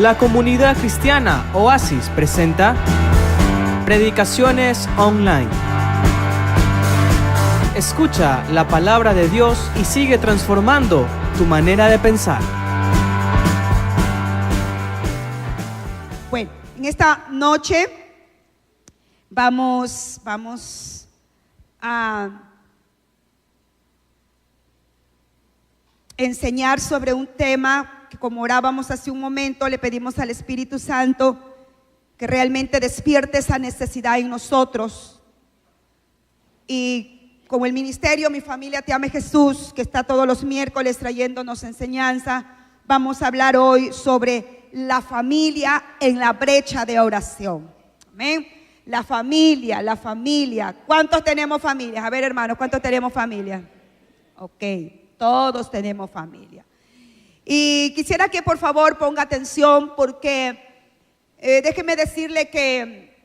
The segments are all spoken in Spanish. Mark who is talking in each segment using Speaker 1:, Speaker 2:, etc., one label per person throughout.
Speaker 1: La comunidad cristiana Oasis presenta Predicaciones Online. Escucha la palabra de Dios y sigue transformando tu manera de pensar.
Speaker 2: Bueno, en esta noche vamos a enseñar sobre un tema que, como orábamos hace un momento, le pedimos al Espíritu Santo que realmente despierte esa necesidad en nosotros. Y como el ministerio Mi Familia Te Ame Jesús, que está todos los miércoles trayéndonos enseñanza, vamos a hablar hoy sobre la familia en la brecha de oración. Amén. La familia. ¿Cuántos tenemos familias? A ver, hermanos, ¿cuántos tenemos familia? Ok, todos tenemos familia. Y quisiera que por favor ponga atención, porque déjeme decirle que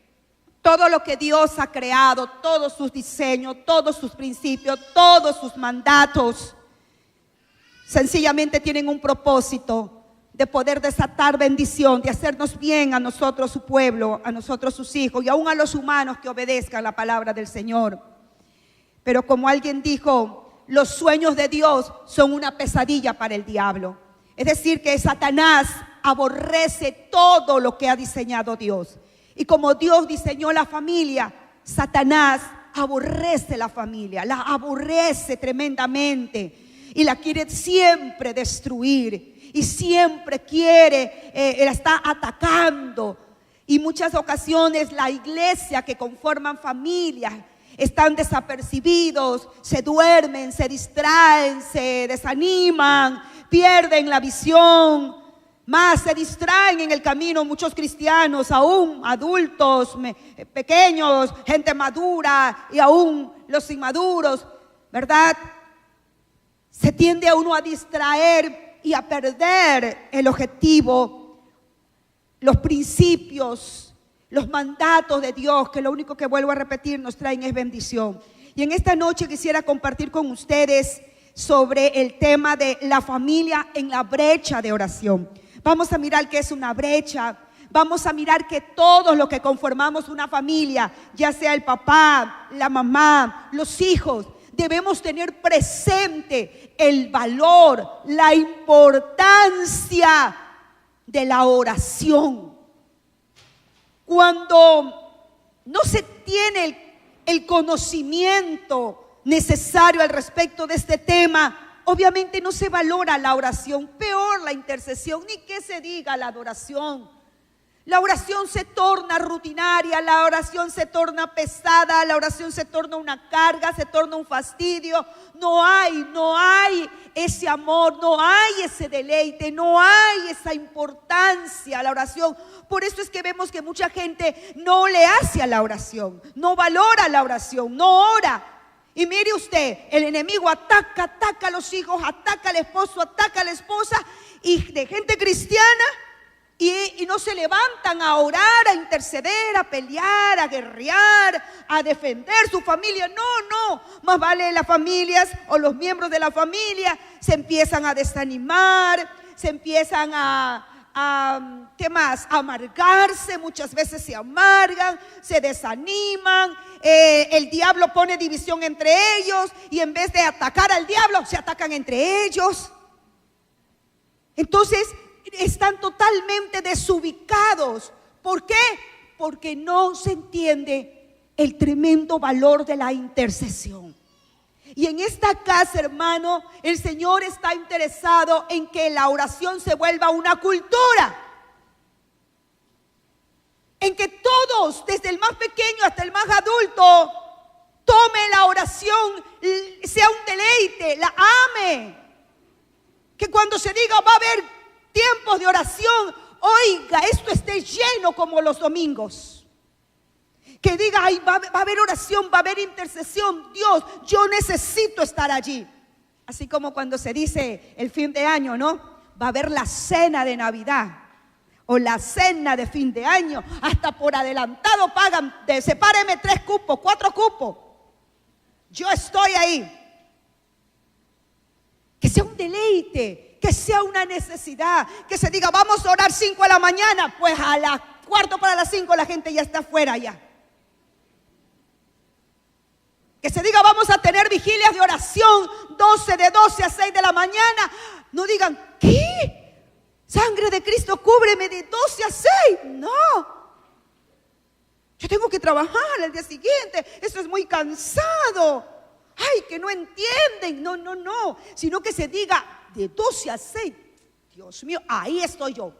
Speaker 2: todo lo que Dios ha creado, todos sus diseños, todos sus principios, todos sus mandatos, sencillamente tienen un propósito de poder desatar bendición, de hacernos bien a nosotros su pueblo, a nosotros sus hijos y aún a los humanos que obedezcan la palabra del Señor. Pero como alguien dijo, los sueños de Dios son una pesadilla para el diablo. Es decir, que Satanás aborrece todo lo que ha diseñado Dios. Y como Dios diseñó la familia, Satanás aborrece la familia, la aborrece tremendamente y la quiere siempre destruir y siempre la está atacando. Y muchas ocasiones la iglesia que conforman familias están desapercibidos, se duermen, se distraen, se desaniman, pierden la visión, más se distraen en el camino muchos cristianos, aún adultos, pequeños, gente madura y aún los inmaduros, ¿verdad? Se tiende a uno a distraer y a perder el objetivo, los principios, los mandatos de Dios, que lo único que vuelvo a repetir nos traen es bendición. Y en esta noche quisiera compartir con ustedes sobre el tema de la familia en la brecha de oración. Vamos a mirar qué es una brecha. Vamos a mirar que todos los que conformamos una familia, ya sea el papá, la mamá, los hijos, debemos tener presente el valor, la importancia de la oración. Cuando no se tiene el conocimiento necesario al respecto de este tema, obviamente no se valora la oración, peor la intercesión, ni que se diga la adoración. La oración se torna rutinaria, la oración se torna pesada, la oración se torna una carga, se torna un fastidio. No hay ese amor, no hay ese deleite, no hay esa importancia a la oración. Por eso es que vemos que mucha gente no le hace a la oración, no valora la oración, no ora. Y mire usted, el enemigo ataca a los hijos, ataca al esposo, ataca a la esposa, y de gente cristiana, y no se levantan a orar, a interceder, a pelear, a guerrear, a defender su familia. No, más vale las familias o los miembros de la familia se empiezan a desanimar, se empiezan ¿qué más? A amargarse, muchas veces se amargan, se desaniman, el diablo pone división entre ellos y en vez de atacar al diablo, se atacan entre ellos. Entonces, están totalmente desubicados. ¿Por qué? Porque no se entiende el tremendo valor de la intercesión. Y en esta casa, hermano, el Señor está interesado en que la oración se vuelva una cultura. En que todos, desde el más pequeño hasta el más adulto, tome la oración, sea un deleite, la ame. Que cuando se diga va a haber tiempos de oración, oiga, esto esté lleno como los domingos. Que diga, ay, va a haber oración, va a haber intercesión. Dios, yo necesito estar allí. Así como cuando se dice el fin de año, ¿no? Va a haber la cena de Navidad o la cena de fin de año. Hasta por adelantado pagan, sepáreme 3 cupos, 4 cupos. Yo estoy ahí. Que sea un deleite, que sea una necesidad, que se diga vamos a orar 5 de la mañana, pues a las 4:45 la gente ya está afuera ya. Que se diga vamos a tener vigilias de oración de 12 a 6 de la mañana. No digan, ¿qué? Sangre de Cristo, cúbreme de 12 a 6. No. Yo tengo que trabajar al día siguiente. Eso es muy cansado. Ay, que no entienden. No. Sino que se diga de 12 a 6. Dios mío, ahí estoy yo.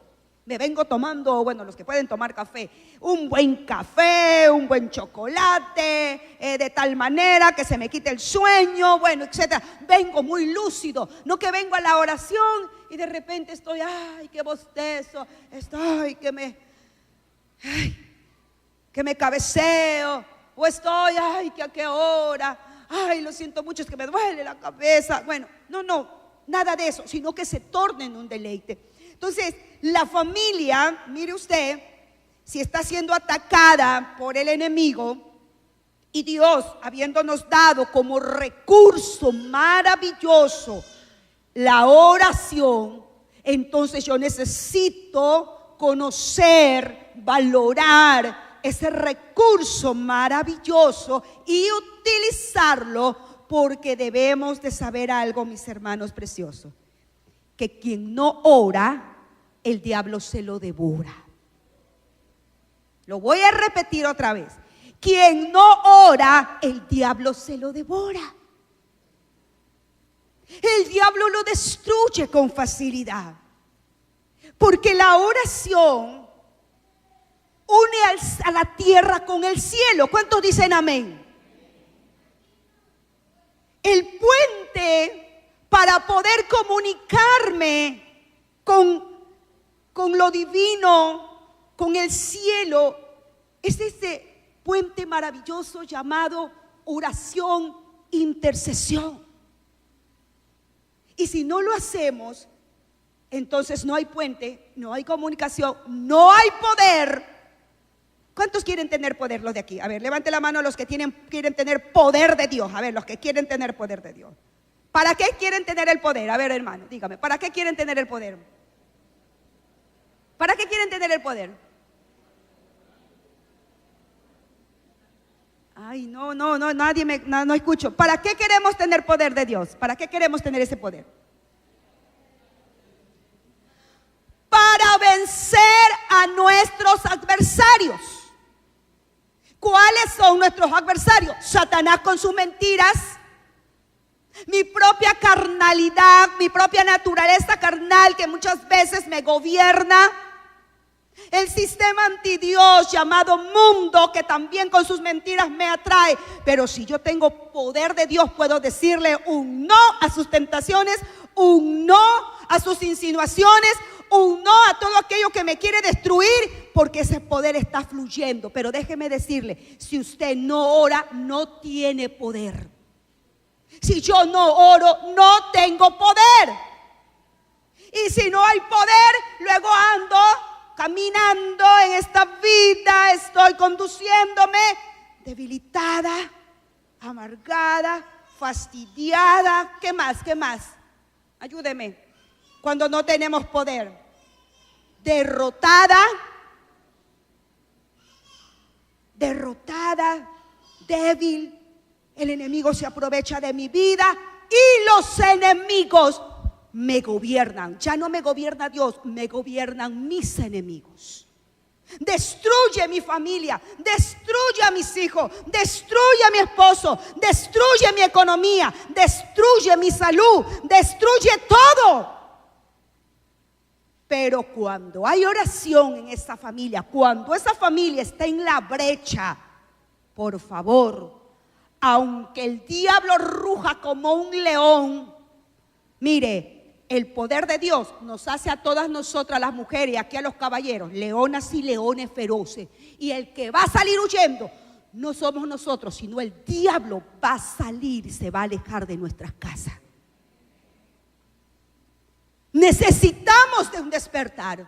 Speaker 2: Me vengo tomando, bueno, los que pueden tomar café, un buen café, un buen chocolate, de tal manera que se me quite el sueño, bueno, etcétera. Vengo muy lúcido, no que vengo a la oración y de repente estoy, ay, qué bostezo, estoy, que me cabeceo, o estoy, ay, que a qué hora, ay, lo siento mucho, es que me duele la cabeza. Bueno, no, nada de eso, sino que se torne en un deleite. Entonces, la familia, mire usted, si está siendo atacada por el enemigo y Dios habiéndonos dado como recurso maravilloso la oración, entonces yo necesito conocer, valorar ese recurso maravilloso y utilizarlo, porque debemos de saber algo, mis hermanos preciosos, que quien no ora, el diablo se lo devora. Lo voy a repetir otra vez. Quien no ora, el diablo se lo devora. El diablo lo destruye con facilidad. Porque la oración une a la tierra con el cielo. ¿Cuántos dicen amén? El puente para poder comunicarme con lo divino, con el cielo, es ese puente maravilloso llamado oración, intercesión. Y si no lo hacemos, entonces no hay puente, no hay comunicación, no hay poder. ¿Cuántos quieren tener poder los de aquí? A ver, levante la mano los que quieren tener poder de Dios. A ver, los que quieren tener poder de Dios. ¿Para qué quieren tener el poder? A ver, hermano, dígame, ¿para qué quieren tener el poder? ¿Para qué quieren tener el poder? Ay, no, nadie no escucho. ¿Para qué queremos tener poder de Dios? ¿Para qué queremos tener ese poder? Para vencer a nuestros adversarios. ¿Cuáles son nuestros adversarios? Satanás con sus mentiras, mi propia carnalidad, mi propia naturaleza carnal que muchas veces me gobierna, el sistema antidios llamado mundo que también con sus mentiras me atrae. Pero si yo tengo poder de Dios, puedo decirle un no a sus tentaciones, un no a sus insinuaciones, un no a todo aquello que me quiere destruir, porque ese poder está fluyendo. Pero déjeme decirle, si usted no ora, no tiene poder. Si yo no oro, no tengo poder. Y si no hay poder, luego ando caminando en esta vida, estoy conduciéndome debilitada, amargada, fastidiada. ¿Qué más? ¿Qué más? Ayúdeme. Cuando no tenemos poder, derrotada, débil. El enemigo se aprovecha de mi vida y los enemigos me gobiernan. Ya no me gobierna Dios, me gobiernan mis enemigos. Destruye mi familia, destruye a mis hijos, destruye a mi esposo, destruye mi economía, destruye mi salud, destruye todo. Pero cuando hay oración en esa familia, cuando esa familia está en la brecha, por favor, aunque el diablo ruja como un león, mire, el poder de Dios nos hace a todas nosotras las mujeres y aquí a los caballeros, leonas y leones feroces. Y el que va a salir huyendo no somos nosotros, sino el diablo va a salir y se va a alejar de nuestras casas. Necesitamos de un despertar.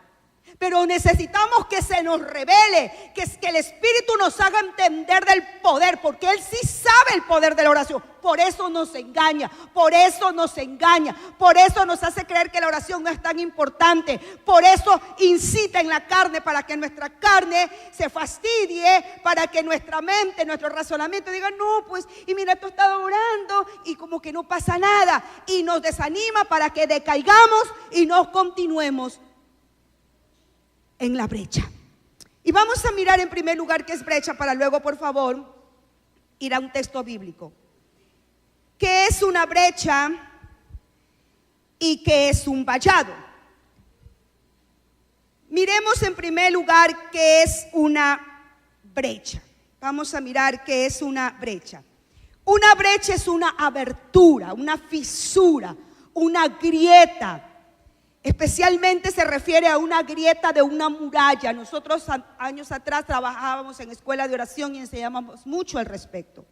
Speaker 2: Pero necesitamos que se nos revele, que el Espíritu nos haga entender del poder, porque Él sí sabe el poder de la oración. Por eso nos engaña, por eso nos engaña, por eso nos hace creer que la oración no es tan importante. Por eso incita en la carne, para que nuestra carne se fastidie, para que nuestra mente, nuestro razonamiento diga, no, pues, y mira, tú has estado orando y como que no pasa nada. Y nos desanima para que decaigamos y no continuemos en la brecha. Y vamos a mirar en primer lugar qué es brecha, para luego, por favor, ir a un texto bíblico. ¿Qué es una brecha y qué es un vallado? Miremos en primer lugar qué es una brecha. Vamos a mirar qué es una brecha. Una brecha es una abertura, una fisura, una grieta. Especialmente se refiere a una grieta de una muralla. Nosotros años atrás trabajábamos en escuela de oración y enseñábamos mucho al respecto.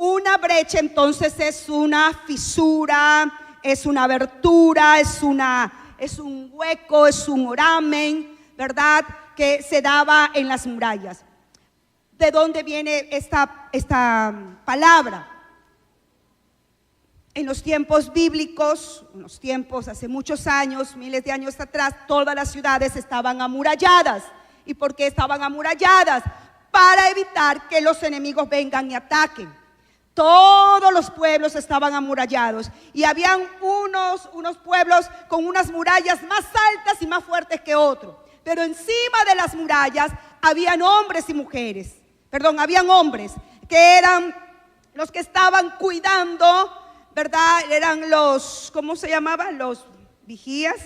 Speaker 2: Una brecha entonces es una fisura, es una abertura, es un hueco, es un oramen, ¿verdad? Que se daba en las murallas. ¿De dónde viene esta palabra? En los tiempos bíblicos, hace muchos años, miles de años atrás, todas las ciudades estaban amuralladas. ¿Y por qué estaban amuralladas? Para evitar que los enemigos vengan y ataquen. Todos los pueblos estaban amurallados y habían unos pueblos con unas murallas más altas y más fuertes que otros. Pero encima de las murallas habían hombres y mujeres. Habían hombres que eran los que estaban cuidando, ¿verdad? Eran los, ¿cómo se llamaban? Los vigías,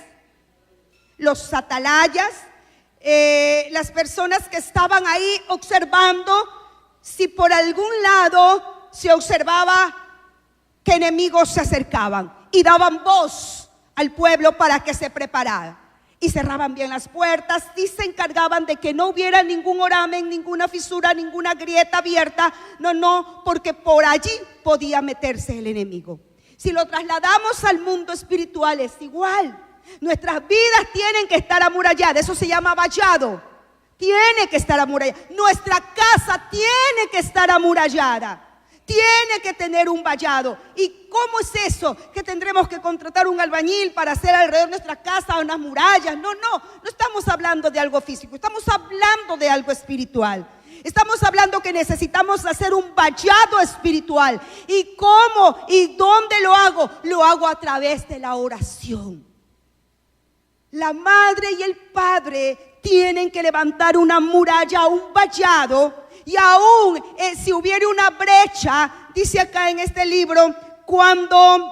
Speaker 2: los atalayas, las personas que estaban ahí observando si por algún lado se observaba que enemigos se acercaban, y daban voz al pueblo para que se preparara. Y cerraban bien las puertas y se encargaban de que no hubiera ningún oramen, ninguna fisura, ninguna grieta abierta. No, porque por allí podía meterse el enemigo. Si lo trasladamos al mundo espiritual es igual. Nuestras vidas tienen que estar amuralladas. Eso se llama vallado. Tiene que estar amurallada. Nuestra casa tiene que estar amurallada. Tiene que tener un vallado. ¿Y cómo es eso? Que tendremos que contratar un albañil para hacer alrededor de nuestra casa unas murallas. No estamos hablando de algo físico, estamos hablando de algo espiritual. Estamos hablando que necesitamos hacer un vallado espiritual. ¿Y cómo? ¿Y dónde lo hago? Lo hago a través de la oración. La madre y el padre tienen que levantar una muralla, un vallado. Y aún si hubiera una brecha, dice acá en este libro, cuando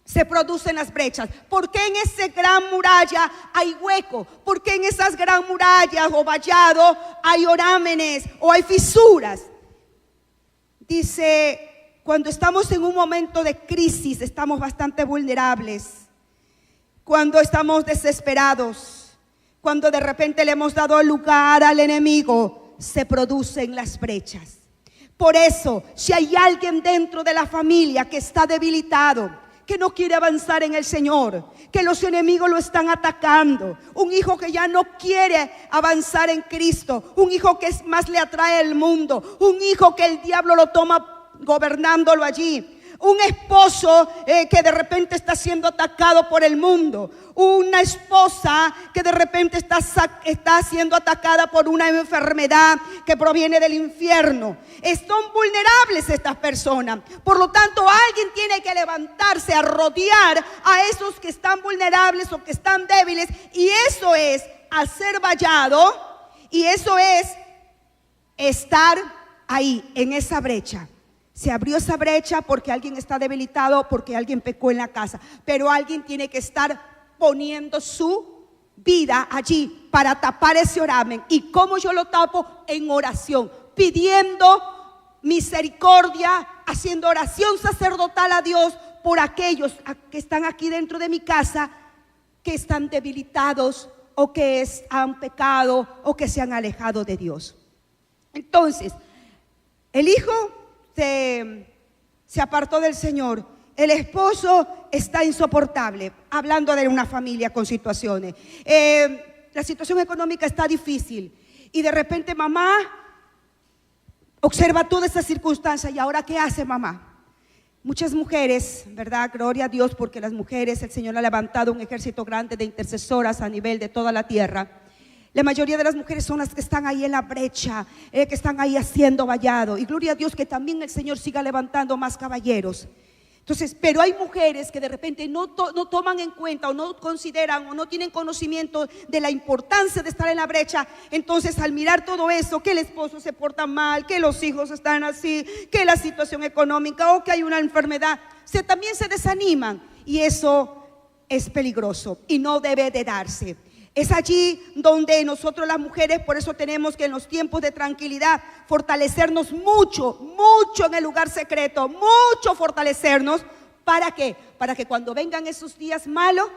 Speaker 2: se producen las brechas. ¿Por qué en esa gran muralla hay hueco? ¿Por qué en esas gran murallas o vallado hay orámenes o hay fisuras? Dice, cuando estamos en un momento de crisis, estamos bastante vulnerables. Cuando estamos desesperados, cuando de repente le hemos dado lugar al enemigo, se producen las brechas. Por eso, si hay alguien dentro de la familia que está debilitado, que no quiere avanzar en el Señor, que los enemigos lo están atacando, un hijo que ya no quiere avanzar en Cristo, un hijo que más le atrae el mundo, un hijo que el diablo lo toma gobernándolo allí, un esposo que de repente está siendo atacado por el mundo, una esposa que de repente está siendo atacada por una enfermedad que proviene del infierno. Son vulnerables estas personas. Por lo tanto, alguien tiene que levantarse a rodear a esos que están vulnerables o que están débiles, y eso es hacer vallado, y eso es estar ahí en esa brecha. Se abrió esa brecha porque alguien está debilitado, porque alguien pecó en la casa. Pero alguien tiene que estar poniendo su vida allí para tapar ese oramen. ¿Y cómo yo lo tapo? En oración, pidiendo misericordia, haciendo oración sacerdotal a Dios por aquellos que están aquí dentro de mi casa, que están debilitados o que han pecado o que se han alejado de Dios. Entonces, el hijo se apartó del Señor. el esposo está insoportable, hablando de una familia con situaciones. La situación económica está difícil y de repente mamá observa toda esa circunstancia. ¿Y ahora qué hace mamá? Muchas mujeres, ¿verdad? Gloria a Dios, porque las mujeres, el Señor ha levantado un ejército grande de intercesoras a nivel de toda la tierra. La mayoría de las mujeres son las que están ahí en la brecha, que están ahí haciendo vallado. Y gloria a Dios que también el Señor siga levantando más caballeros. Entonces, pero hay mujeres que de repente no toman en cuenta o no consideran o no tienen conocimiento de la importancia de estar en la brecha. Entonces, al mirar todo eso, que el esposo se porta mal, que los hijos están así, que la situación económica o que hay una enfermedad, también se desaniman. Y eso es peligroso y no debe de darse. Es allí donde nosotros las mujeres, por eso tenemos que en los tiempos de tranquilidad fortalecernos mucho en el lugar secreto, mucho fortalecernos. ¿Para qué? Para que cuando vengan esos días malos,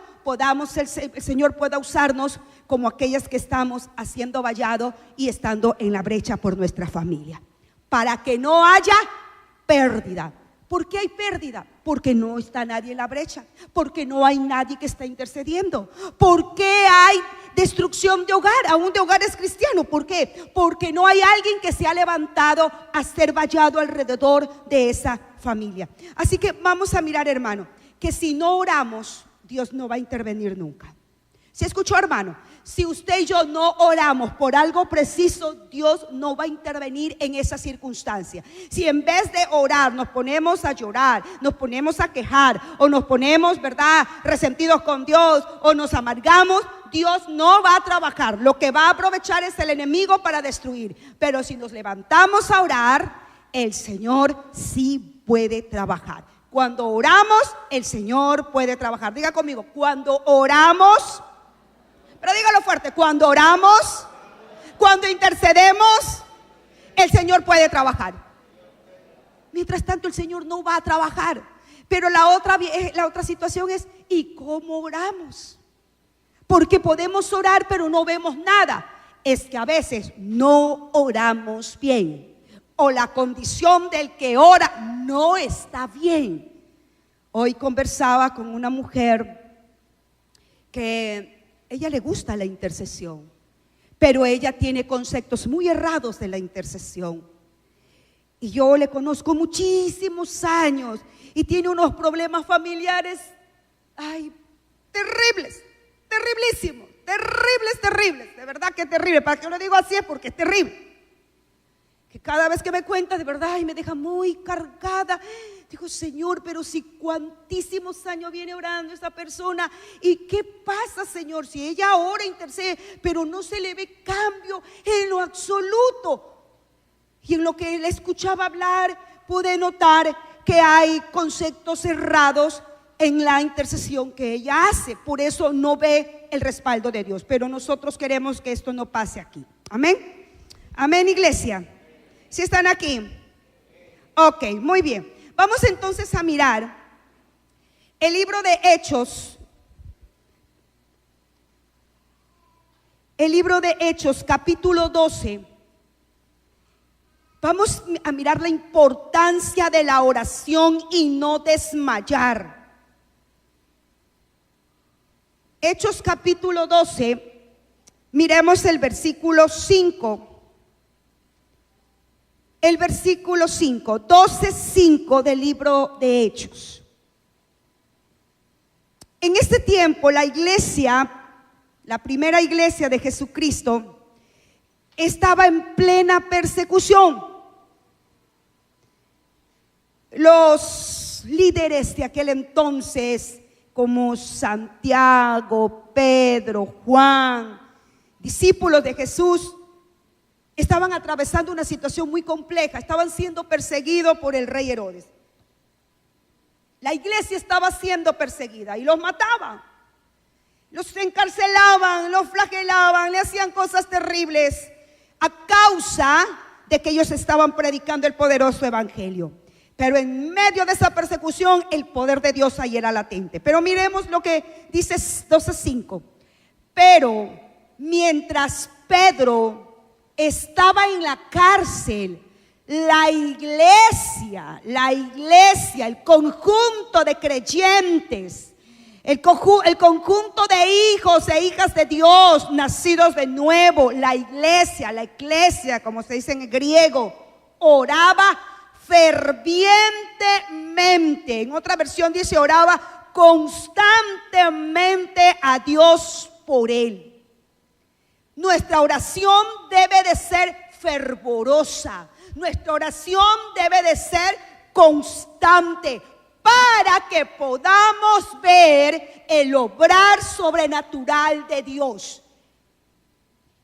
Speaker 2: el Señor pueda usarnos como aquellas que estamos haciendo vallado y estando en la brecha por nuestra familia. Para que no haya pérdida. ¿Por qué hay pérdida? Porque no está nadie en la brecha, porque no hay nadie que está intercediendo. ¿Por qué hay destrucción de hogar, aún de hogares cristianos? ¿Por qué? Porque no hay alguien que se ha levantado a ser vallado alrededor de esa familia. Así que vamos a mirar, hermano, que si no oramos, Dios no va a intervenir nunca. ¿Se escuchó, hermano? Si usted y yo no oramos por algo preciso, Dios no va a intervenir en esa circunstancia. Si en vez de orar nos ponemos a llorar, nos ponemos a quejar o nos ponemos, ¿verdad?, resentidos con Dios o nos amargamos, Dios no va a trabajar. Lo que va a aprovechar es el enemigo para destruir. Pero si nos levantamos a orar, el Señor sí puede trabajar. Cuando oramos, el Señor puede trabajar. Diga conmigo, cuando oramos. Pero dígalo fuerte, cuando oramos, cuando intercedemos, el Señor puede trabajar. Mientras tanto, el Señor no va a trabajar. Pero la otra situación es, ¿y cómo oramos? Porque podemos orar, pero no vemos nada. Es que a veces no oramos bien, o la condición del que ora no está bien. Hoy conversaba con una mujer que ella le gusta la intercesión, pero ella tiene conceptos muy errados de la intercesión. Y yo le conozco muchísimos años y tiene unos problemas familiares, terribles, terribles, de verdad que terrible. ¿Para qué lo digo así? Es porque es terrible. Que cada vez que me cuenta, de verdad, y me deja muy cargada. Digo, Señor, pero si cuantísimos años viene orando esta persona, ¿y qué pasa, Señor? Si ella ora, intercede, pero no se le ve cambio en lo absoluto. Y en lo que le escuchaba hablar, pude notar que hay conceptos errados en la intercesión que ella hace. Por eso no ve el respaldo de Dios. Pero nosotros queremos que esto no pase aquí. Amén. Amén, iglesia. ¿Sí están aquí? Ok, muy bien. Vamos entonces a mirar el libro de Hechos. El libro de Hechos, capítulo 12. Vamos a mirar la importancia de la oración y no desmayar. Hechos capítulo 12, miremos el versículo 5. El versículo 5, 12:5 del libro de Hechos. En este tiempo la iglesia, la primera iglesia de Jesucristo, estaba en plena persecución. Los líderes de aquel entonces, como Santiago, Pedro, Juan, discípulos de Jesús, estaban atravesando una situación muy compleja. Estaban siendo perseguidos por el rey Herodes. La iglesia estaba siendo perseguida y los mataban, los encarcelaban, los flagelaban, le hacían cosas terribles a causa de que ellos estaban predicando el poderoso evangelio. Pero en medio de esa persecución, el poder de Dios ahí era latente. Pero miremos lo que dice 12:5. Pero mientras Pedro estaba en la cárcel, la iglesia, el conjunto de creyentes, el conjunto de hijos e hijas de Dios, nacidos de nuevo, la eclesia, como se dice en griego, oraba fervientemente. En otra versión dice oraba constantemente a Dios por él. Nuestra oración debe de ser fervorosa. Nuestra oración debe de ser constante para que podamos ver el obrar sobrenatural de Dios.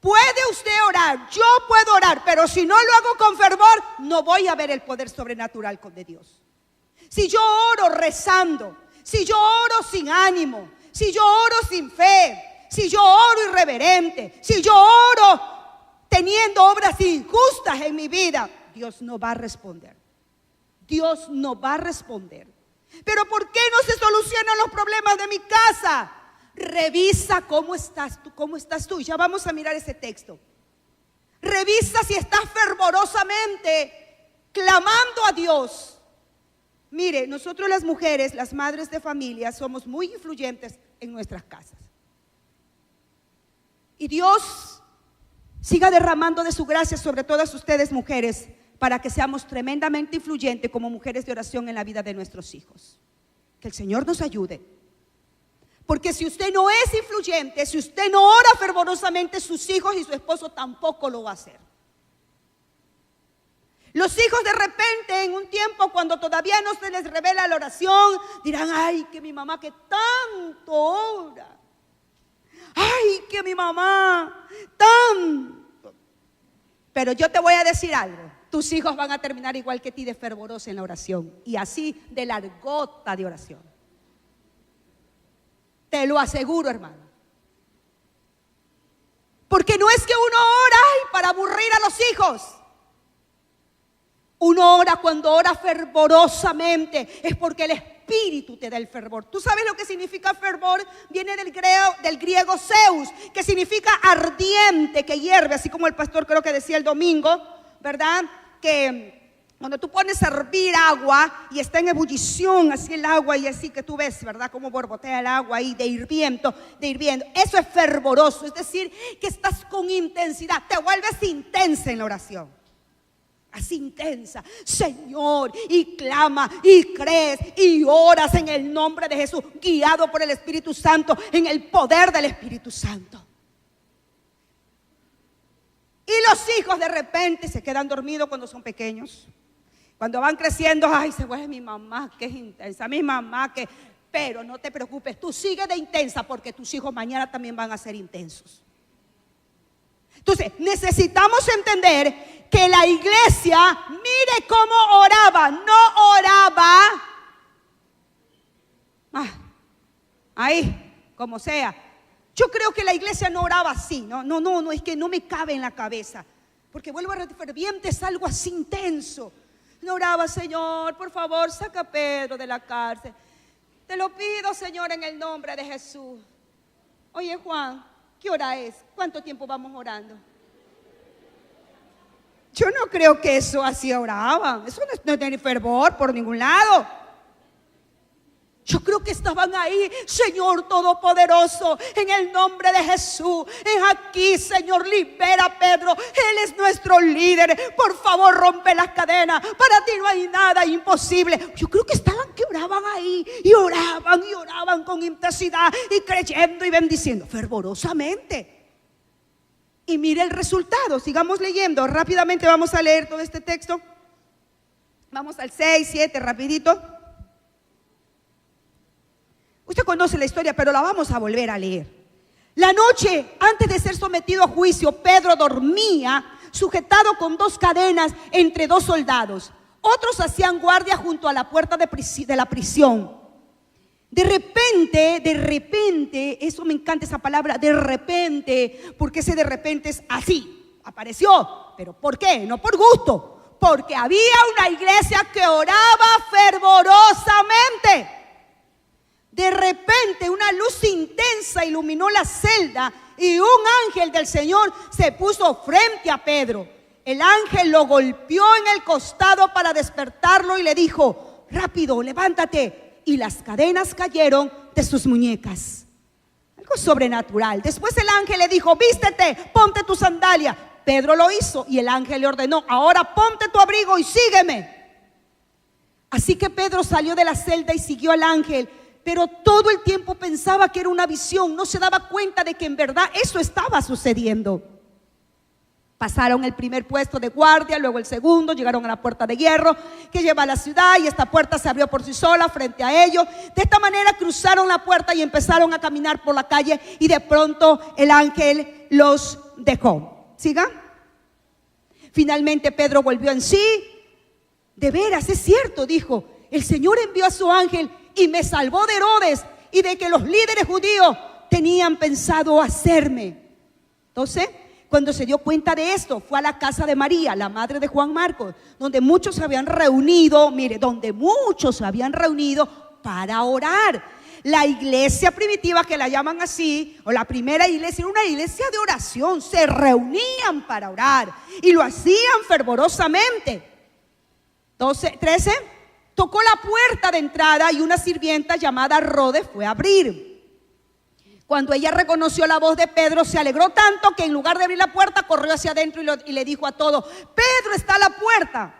Speaker 2: Puede usted orar, yo puedo orar, pero si no lo hago con fervor, no voy a ver el poder sobrenatural de Dios. Si yo oro rezando, si yo oro sin ánimo, si yo oro sin fe, si yo oro irreverente, si yo oro teniendo obras injustas en mi vida, Dios no va a responder. Dios no va a responder. Pero ¿por qué no se solucionan los problemas de mi casa? Revisa cómo estás tú. Ya vamos a mirar ese texto. Revisa si estás fervorosamente clamando a Dios. Mire, nosotros las mujeres, las madres de familia, somos muy influyentes en nuestras casas. Y Dios siga derramando de su gracia sobre todas ustedes, mujeres, para que seamos tremendamente influyentes como mujeres de oración en la vida de nuestros hijos. Que el Señor nos ayude. Porque si usted no es influyente, si usted no ora fervorosamente, sus hijos y su esposo tampoco lo va a hacer. Los hijos de repente en un tiempo cuando todavía no se les revela la oración, dirán, ay, que mi mamá que tanto ora. Ay, que mi mamá tanto. Pero yo te voy a decir algo. Tus hijos van a terminar igual que ti de fervorosos en la oración. Y así de largota de oración. Te lo aseguro, hermano. Porque no es que uno ora para aburrir a los hijos. Uno ora cuando ora fervorosamente. Es porque el Espíritu te da el fervor. ¿Tú sabes lo que significa fervor? Viene del griego Zeus, que significa ardiente, que hierve. Así como el pastor creo que decía el domingo, ¿verdad? Que cuando tú pones a hervir agua y está en ebullición así el agua y así que tú ves, ¿verdad? Cómo borbotea el agua ahí de hirviendo. Eso es fervoroso, es decir, que estás con intensidad, te vuelves intensa en la oración. Así intensa, Señor, y clama, y crees, y oras en el nombre de Jesús, guiado por el Espíritu Santo, en el poder del Espíritu Santo. Y los hijos de repente se quedan dormidos cuando son pequeños. Cuando van creciendo, ay, se vuelve mi mamá que es intensa, mi mamá que... Pero no te preocupes, tú sigues de intensa porque tus hijos mañana también van a ser intensos. Entonces, necesitamos entender que la iglesia, mire cómo oraba, no oraba, ahí, como sea. Yo creo que la iglesia no oraba así, no, es que no me cabe en la cabeza. Porque vuelvo a repetir, ferviente es algo así intenso. No oraba, Señor, por favor, saca a Pedro de la cárcel. Te lo pido, Señor, en el nombre de Jesús. Oye, Juan, ¿qué hora es? ¿Cuánto tiempo vamos orando? Yo no creo que eso así oraban. Eso no es tener fervor por ningún lado. Yo creo que estaban ahí, Señor Todopoderoso, en el nombre de Jesús. Es aquí, Señor, libera a Pedro. Él es nuestro líder. Por favor, rompe las cadenas. Para ti no hay nada imposible. Yo creo que estaban que oraban ahí. Y oraban con intensidad. Y creyendo y bendiciendo fervorosamente. Y mire el resultado. Sigamos leyendo. Rápidamente vamos a leer todo este texto. Vamos al 6, 7, rapidito. Usted conoce la historia, pero la vamos a volver a leer. La noche antes de ser sometido a juicio, Pedro dormía sujetado con 2 cadenas entre 2 soldados. Otros hacían guardia junto a la puerta de la prisión. De repente, eso me encanta esa palabra, de repente, porque ese de repente es así, apareció. ¿Pero por qué? No por gusto, porque había una iglesia que oraba fervorosamente. De repente una luz intensa iluminó la celda y un ángel del Señor se puso frente a Pedro. el ángel lo golpeó en el costado para despertarlo y le dijo: rápido, levántate. Y las cadenas cayeron de sus muñecas. Algo sobrenatural. Después el ángel le dijo: vístete, ponte tu sandalia. Pedro lo hizo y el ángel le ordenó: ahora ponte tu abrigo y sígueme. Así que Pedro salió de la celda y siguió al ángel, pero todo el tiempo pensaba que era una visión. No se daba cuenta de que en verdad eso estaba sucediendo. Pasaron el primer puesto de guardia, luego el segundo, llegaron a la puerta de hierro que lleva a la ciudad y esta puerta se abrió por sí sola frente a ellos. De esta manera cruzaron la puerta y empezaron a caminar por la calle y de pronto el ángel los dejó. ¿Siga? Finalmente Pedro volvió en sí. De veras, es cierto, dijo, el Señor envió a su ángel y me salvó de Herodes y de que los líderes judíos tenían pensado hacerme. Entonces, cuando se dio cuenta de esto, fue a la casa de María, la madre de Juan Marcos, donde muchos se habían reunido, para orar. La iglesia primitiva, que la llaman así, o la primera iglesia, era una iglesia de oración. Se reunían para orar y lo hacían fervorosamente. 13, tocó la puerta de entrada y una sirvienta llamada Rode fue a abrir. Cuando ella reconoció la voz de Pedro, se alegró tanto que en lugar de abrir la puerta, corrió hacia adentro y le dijo a todos: Pedro está a la puerta.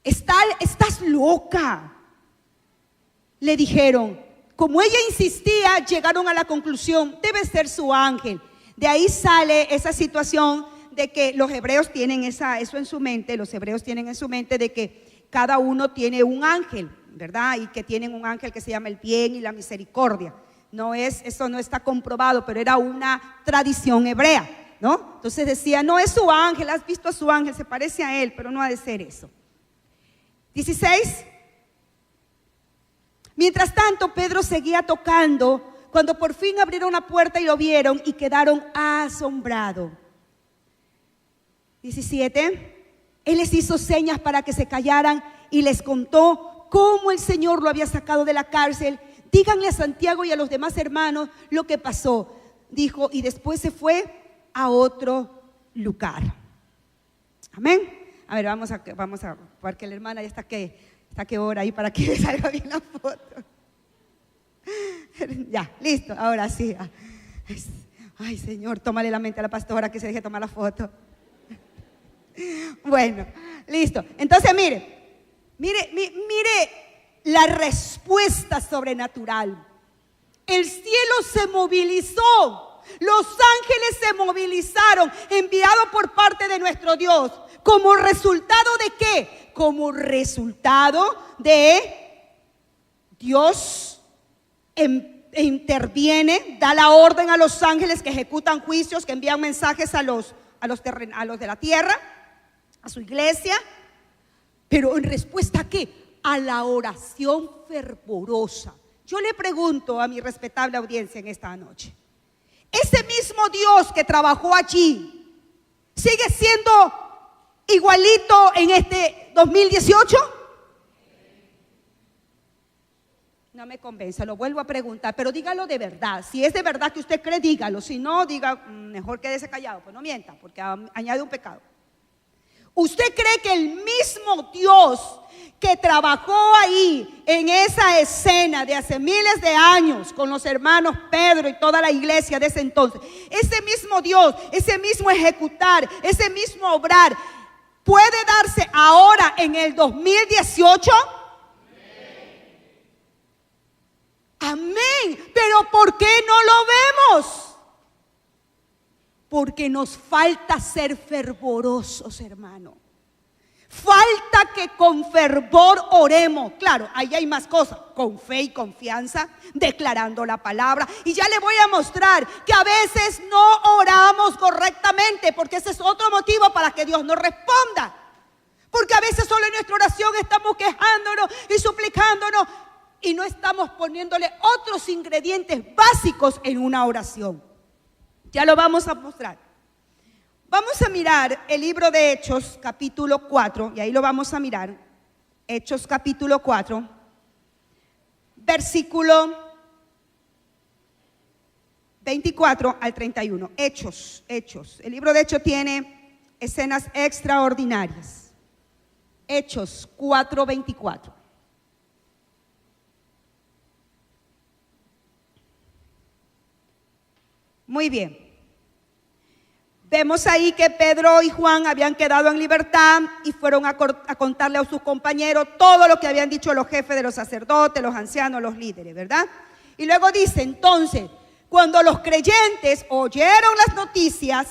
Speaker 2: Estás loca, le dijeron. Como ella insistía, llegaron a la conclusión: debe ser su ángel. De ahí sale esa situación de que los hebreos tienen eso en su mente. Los hebreos tienen en su mente de que cada uno tiene un ángel, ¿verdad? Y que tienen un ángel que se llama el bien y la misericordia. Eso no está comprobado, pero era una tradición hebrea, ¿no? Entonces decía: no es su ángel, has visto a su ángel, se parece a él, pero no ha de ser eso. 16. Mientras tanto, Pedro seguía tocando cuando por fin abrieron la puerta y lo vieron y quedaron asombrados. 17. Él les hizo señas para que se callaran y les contó cómo el Señor lo había sacado de la cárcel. Díganle a Santiago y a los demás hermanos lo que pasó, dijo, y después se fue a otro lugar. Amén. A ver, vamos a porque la hermana ya está que ora ahí para que me salga bien la foto. Ya, listo, ahora sí. Ay, Señor, tómale la mente a la pastora que se deje tomar la foto. Bueno, listo. Entonces, mire la respuesta sobrenatural. El cielo se movilizó, los ángeles se movilizaron, enviados por parte de nuestro Dios. ¿Como resultado de qué? Como resultado de Dios interviene, da la orden a los ángeles que ejecutan juicios, que envían mensajes a los de la tierra, a su iglesia. Pero en respuesta ¿a qué? A la oración fervorosa. Yo le pregunto a mi respetable audiencia en esta noche: ¿ese mismo Dios que trabajó allí sigue siendo igualito en este 2018? No me convence, lo vuelvo a preguntar, pero dígalo de verdad. Si es de verdad que usted cree, dígalo. Si no, diga, mejor quédese callado, pues no mienta, porque añade un pecado. ¿Usted cree que el mismo Dios que trabajó ahí en esa escena de hace miles de años con los hermanos Pedro y toda la iglesia de ese entonces, ese mismo Dios, ese mismo ejecutar, ese mismo obrar, puede darse ahora en el 2018? Amén. Pero ¿por qué no lo vemos? Porque nos falta ser fervorosos, hermano. Falta que con fervor oremos. Claro, ahí hay más cosas, con fe y confianza, declarando la palabra. Y ya le voy a mostrar que a veces no oramos correctamente, porque ese es otro motivo para que Dios nos responda. Porque a veces solo en nuestra oración estamos quejándonos y suplicándonos y no estamos poniéndole otros ingredientes básicos en una oración. Ya lo vamos a mostrar. Vamos a mirar el libro de Hechos, capítulo 4, y ahí lo vamos a mirar. Hechos, capítulo 4, versículo 24 al 31. Hechos. El libro de Hechos tiene escenas extraordinarias. Hechos 4:24. Muy bien. Vemos ahí que Pedro y Juan habían quedado en libertad y fueron a contarle a sus compañeros todo lo que habían dicho los jefes de los sacerdotes, los ancianos, los líderes, ¿verdad? Y luego dice, entonces, cuando los creyentes oyeron las noticias,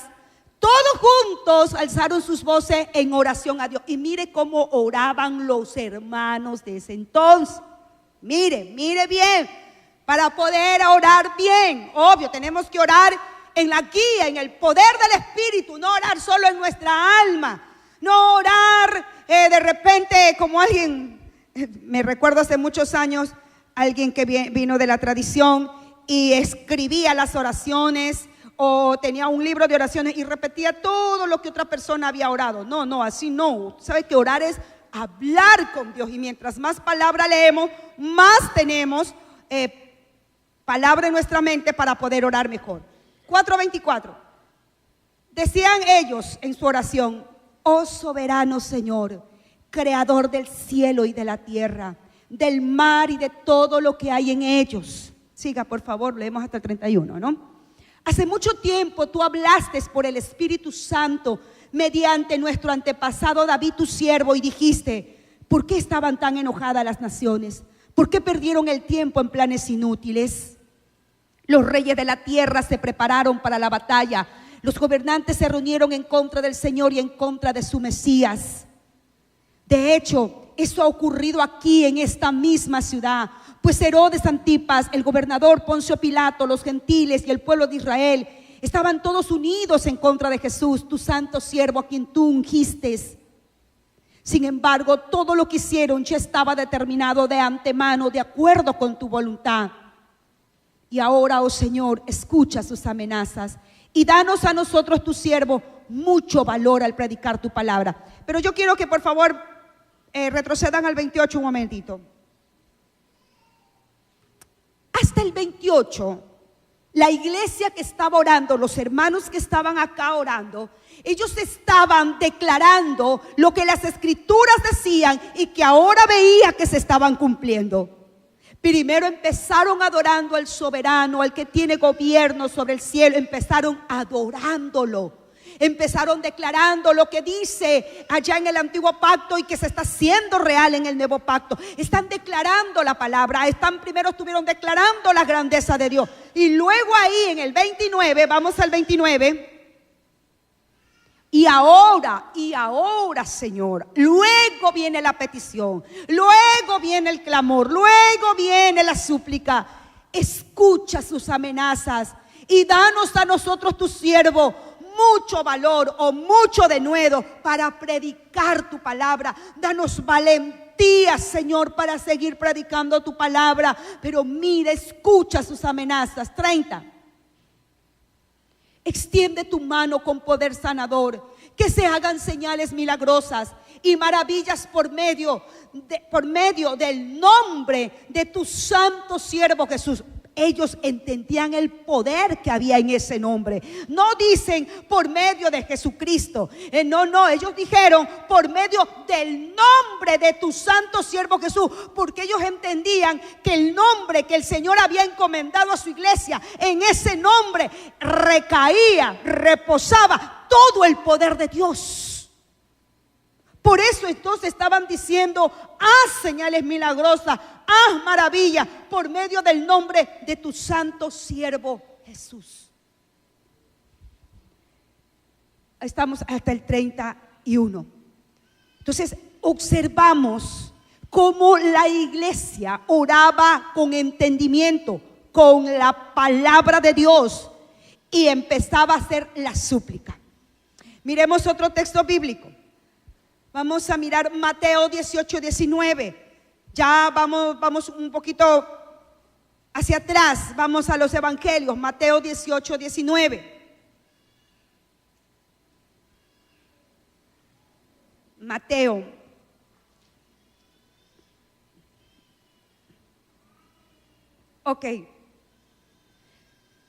Speaker 2: todos juntos alzaron sus voces en oración a Dios. Y mire cómo oraban los hermanos de ese entonces. Mire bien, para poder orar bien. Obvio, tenemos que orar en la guía, en el poder del Espíritu, no orar solo en nuestra alma, no orar de repente como alguien, me recuerdo hace muchos años, alguien que vino de la tradición y escribía las oraciones o tenía un libro de oraciones y repetía todo lo que otra persona había orado. No, así no. ¿Sabe que orar es hablar con Dios? Y mientras más palabra leemos, más tenemos palabra en nuestra mente para poder orar mejor. 4:24. Decían ellos en su oración: oh soberano Señor, creador del cielo y de la tierra, del mar y de todo lo que hay en ellos. Siga, por favor, leemos hasta el 31, ¿no? Hace mucho tiempo tú hablaste por el Espíritu Santo mediante nuestro antepasado David, tu siervo, y dijiste: ¿por qué estaban tan enojadas las naciones? ¿Por qué perdieron el tiempo en planes inútiles? Los reyes de la tierra se prepararon para la batalla. Los gobernantes se reunieron en contra del Señor y en contra de su Mesías. De hecho, eso ha ocurrido aquí en esta misma ciudad, pues Herodes Antipas, el gobernador Poncio Pilato, los gentiles y el pueblo de Israel estaban todos unidos en contra de Jesús, tu santo siervo, a quien tú ungiste. Sin embargo, todo lo que hicieron ya estaba determinado de antemano, de acuerdo con tu voluntad. Y ahora, oh Señor, escucha sus amenazas y danos a nosotros, tu siervo, mucho valor al predicar tu palabra. Pero yo quiero que por favor retrocedan al 28 un momentito. Hasta el 28, la iglesia que estaba orando, los hermanos que estaban acá orando, ellos estaban declarando lo que las escrituras decían y que ahora veía que se estaban cumpliendo. Primero empezaron adorando al soberano, al que tiene gobierno sobre el cielo. Empezaron adorándolo. Empezaron declarando lo que dice allá en el antiguo pacto y que se está haciendo real en el nuevo pacto. Están declarando la palabra. Primero estuvieron declarando la grandeza de Dios. Y luego ahí en el 29, vamos al 29. Y ahora, Señor, luego viene la petición, luego viene el clamor, luego viene la súplica. Escucha sus amenazas y danos a nosotros, tu siervo, mucho valor o mucho denuedo para predicar tu palabra. Danos valentía, Señor, para seguir predicando tu palabra. Pero mira, escucha sus amenazas. 30. Extiende tu mano con poder sanador, que se hagan señales milagrosas y maravillas por medio del nombre de tu santo siervo Jesús. Ellos entendían el poder que había en ese nombre. No dicen por medio de Jesucristo. No, ellos dijeron por medio del nombre de tu santo siervo Jesús. Porque ellos entendían que el nombre que el Señor había encomendado a su iglesia, en ese nombre recaía, reposaba todo el poder de Dios. Por eso entonces estaban diciendo: haz señales milagrosas, haz maravillas por medio del nombre de tu santo siervo Jesús. Estamos hasta el 31. Entonces observamos cómo la iglesia oraba con entendimiento, con la palabra de Dios, y empezaba a hacer la súplica. Miremos otro texto bíblico. Vamos a mirar Mateo 18:19. Ya vamos un poquito hacia atrás. Vamos a los evangelios. Mateo 18:19. Mateo. Ok.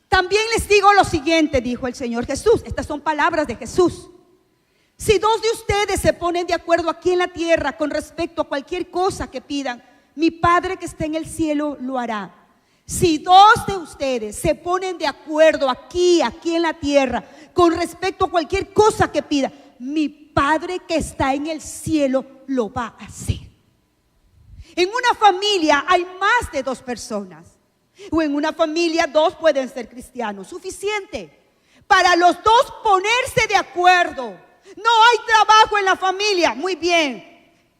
Speaker 2: También les digo lo siguiente, dijo el Señor Jesús. Estas son palabras de Jesús. Si dos de ustedes se ponen de acuerdo aquí en la tierra con respecto a cualquier cosa que pidan, mi Padre que está en el cielo lo hará. Si dos de ustedes se ponen de acuerdo aquí en la tierra con respecto a cualquier cosa que pidan, mi Padre que está en el cielo lo va a hacer. En una familia hay más de dos personas, o en una familia dos pueden ser cristianos, suficiente para los dos ponerse de acuerdo. No hay trabajo en la familia, muy bien.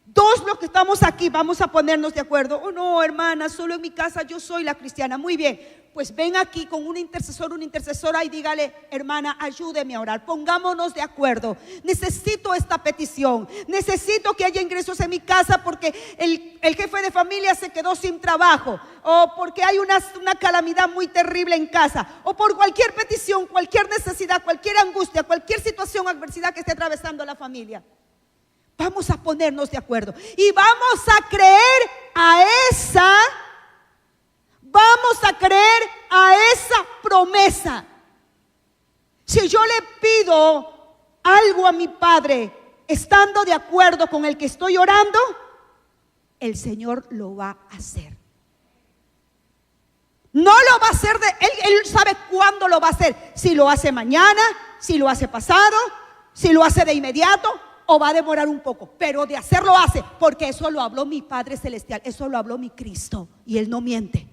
Speaker 2: Dos los que estamos aquí vamos a ponernos de acuerdo. Oh no, hermana, solo en mi casa yo soy la cristiana. Muy bien, pues ven aquí con un intercesor, una intercesora y dígale: hermana, ayúdeme a orar, pongámonos de acuerdo. Necesito esta petición, necesito que haya ingresos en mi casa porque el jefe de familia se quedó sin trabajo, o porque hay una calamidad muy terrible en casa, o por cualquier petición, cualquier necesidad, cualquier angustia, cualquier situación, adversidad que esté atravesando la familia. Vamos a ponernos de acuerdo y vamos a creer a esa promesa. Si yo le pido algo a mi Padre estando de acuerdo con el que estoy orando, el Señor lo va a hacer. No lo va a hacer, Él sabe cuándo lo va a hacer. Si lo hace mañana, si lo hace pasado, si lo hace de inmediato, o va a demorar un poco, pero de hacerlo hace, porque eso lo habló mi Padre Celestial, eso lo habló mi Cristo, y Él no miente.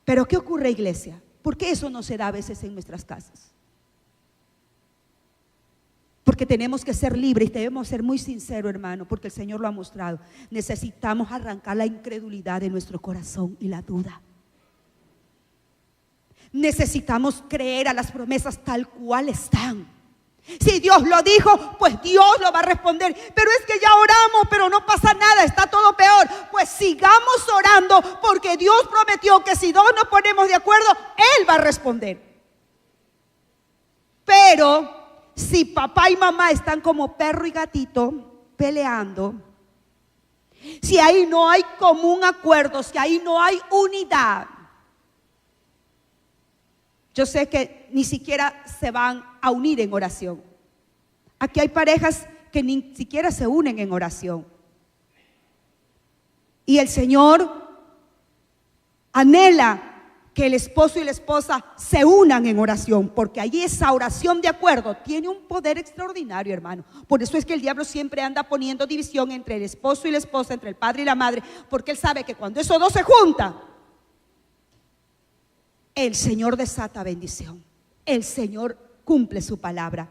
Speaker 2: Pero ¿qué ocurre, iglesia? ¿Por qué eso no se da a veces en nuestras casas? Porque tenemos que ser libres y debemos ser muy sinceros, hermano, porque el Señor lo ha mostrado. Necesitamos arrancar la incredulidad de nuestro corazón y la duda. Necesitamos creer a las promesas tal cual están. Si Dios lo dijo, pues Dios lo va a responder. Pero es que ya oramos, pero no pasa nada, está todo peor. Pues sigamos orando, porque Dios prometió que si dos nos ponemos de acuerdo, Él va a responder. Pero si papá y mamá están como perro y gatito peleando, si ahí no hay común acuerdo, si ahí no hay unidad, yo sé que ni siquiera se van a unir en oración. Aquí hay parejas que ni siquiera se unen en oración. Y el Señor anhela que el esposo y la esposa se unan en oración, porque allí esa oración de acuerdo tiene un poder extraordinario, hermano. Por eso es que el diablo siempre anda poniendo división entre el esposo y la esposa, entre el padre y la madre, porque él sabe que cuando esos dos se juntan, el Señor desata bendición. El Señor cumple su palabra.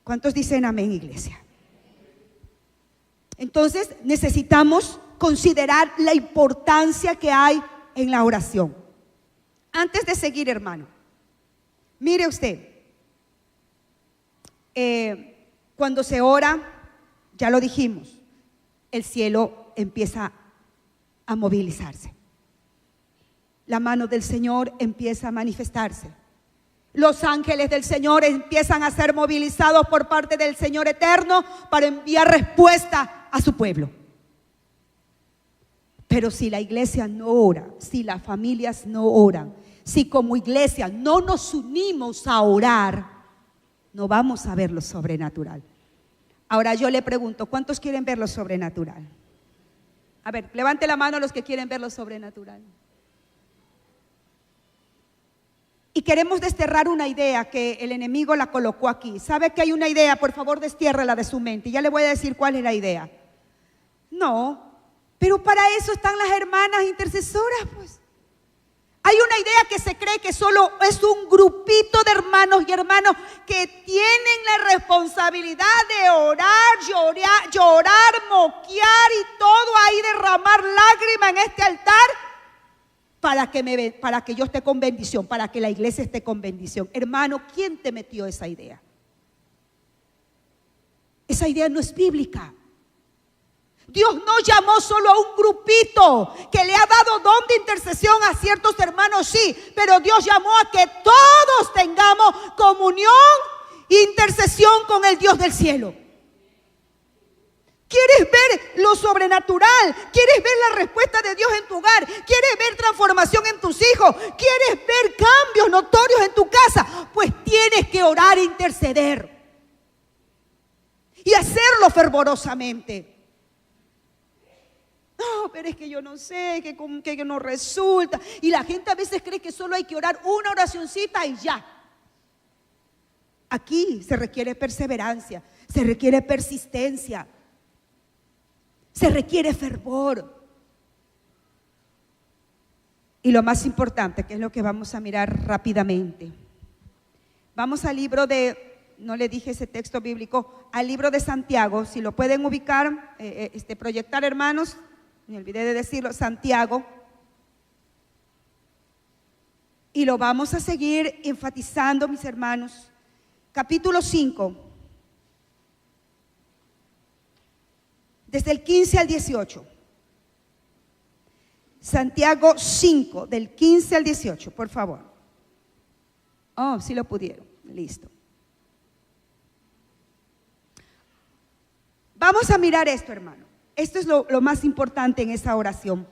Speaker 2: ¿Cuántos dicen amén, iglesia? Entonces necesitamos considerar la importancia que hay en la oración. Antes de seguir, hermano, mire usted, cuando se ora, ya lo dijimos, el cielo empieza a movilizarse. La mano del Señor empieza a manifestarse. Los ángeles del Señor empiezan a ser movilizados por parte del Señor eterno para enviar respuesta a su pueblo. Pero si la iglesia no ora, si las familias no oran, si como iglesia no nos unimos a orar, no vamos a ver lo sobrenatural. Ahora yo le pregunto, ¿cuántos quieren ver lo sobrenatural? A ver, levante la mano los que quieren ver lo sobrenatural. Y queremos desterrar una idea que el enemigo la colocó aquí. ¿Sabe que hay una idea? Por favor, destiérrela de su mente. Ya le voy a decir cuál es la idea. No, pero para eso están las hermanas intercesoras, pues. Hay una idea que se cree que solo es un grupito de hermanos y hermanas que tienen la responsabilidad de orar, llorar, moquear y todo ahí, derramar lágrimas en este altar para que yo esté con bendición, para que la iglesia esté con bendición. Hermano, ¿quién te metió esa idea? Esa idea no es bíblica. Dios no llamó solo a un grupito que le ha dado don de intercesión a ciertos hermanos, sí, pero Dios llamó a que todos tengamos comunión e intercesión con el Dios del cielo. ¿Quieres ver lo sobrenatural? ¿Quieres ver la respuesta de Dios en tu hogar? ¿Quieres ver transformación en tus hijos? ¿Quieres ver cambios notorios en tu casa? Pues tienes que orar e interceder. fervorosamente. No, pero es que yo no sé, que no resulta. Y la gente a veces cree que solo hay que orar una oracioncita y ya. Aquí se requiere perseverancia, se requiere persistencia, se requiere fervor. Y lo más importante, que es lo que vamos a mirar rápidamente. Vamos al libro de, no le dije ese texto bíblico, al libro de Santiago, si lo pueden ubicar, proyectar, hermanos, me olvidé de decirlo, Santiago. Y lo vamos a seguir enfatizando, mis hermanos. Capítulo 5, desde el 15 al 18. Santiago 5, del 15 al 18, por favor. Oh, sí lo pudieron, listo. Vamos a mirar esto, hermano. Esto es lo más importante en esa oración.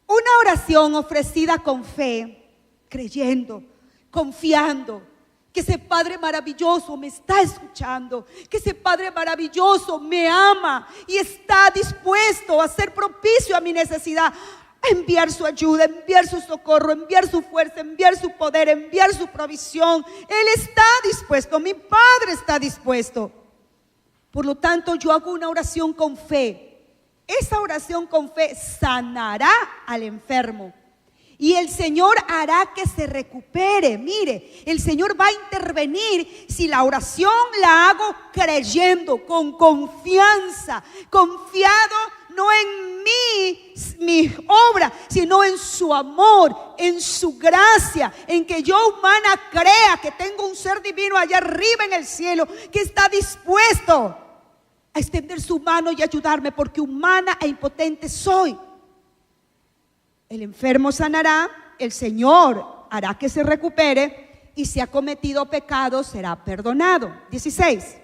Speaker 2: Una oración ofrecida con fe, creyendo, confiando, que ese Padre maravilloso me está escuchando, que ese Padre maravilloso me ama y está dispuesto a ser propicio a mi necesidad, a enviar su ayuda, enviar su socorro, enviar su fuerza, enviar su poder, enviar su provisión. Él está dispuesto, mi Padre está dispuesto. Por lo tanto, yo hago una oración con fe. Esa oración con fe sanará al enfermo. Y el Señor hará que se recupere. Mire, el Señor va a intervenir si la oración la hago creyendo, con confianza, confiado no en mi obra, sino en su amor, en su gracia, en que yo humana crea que tengo un ser divino allá arriba en el cielo, que está dispuesto a extender su mano y ayudarme, porque humana e impotente soy. El enfermo sanará, el Señor hará que se recupere, y si ha cometido pecado será perdonado. 16.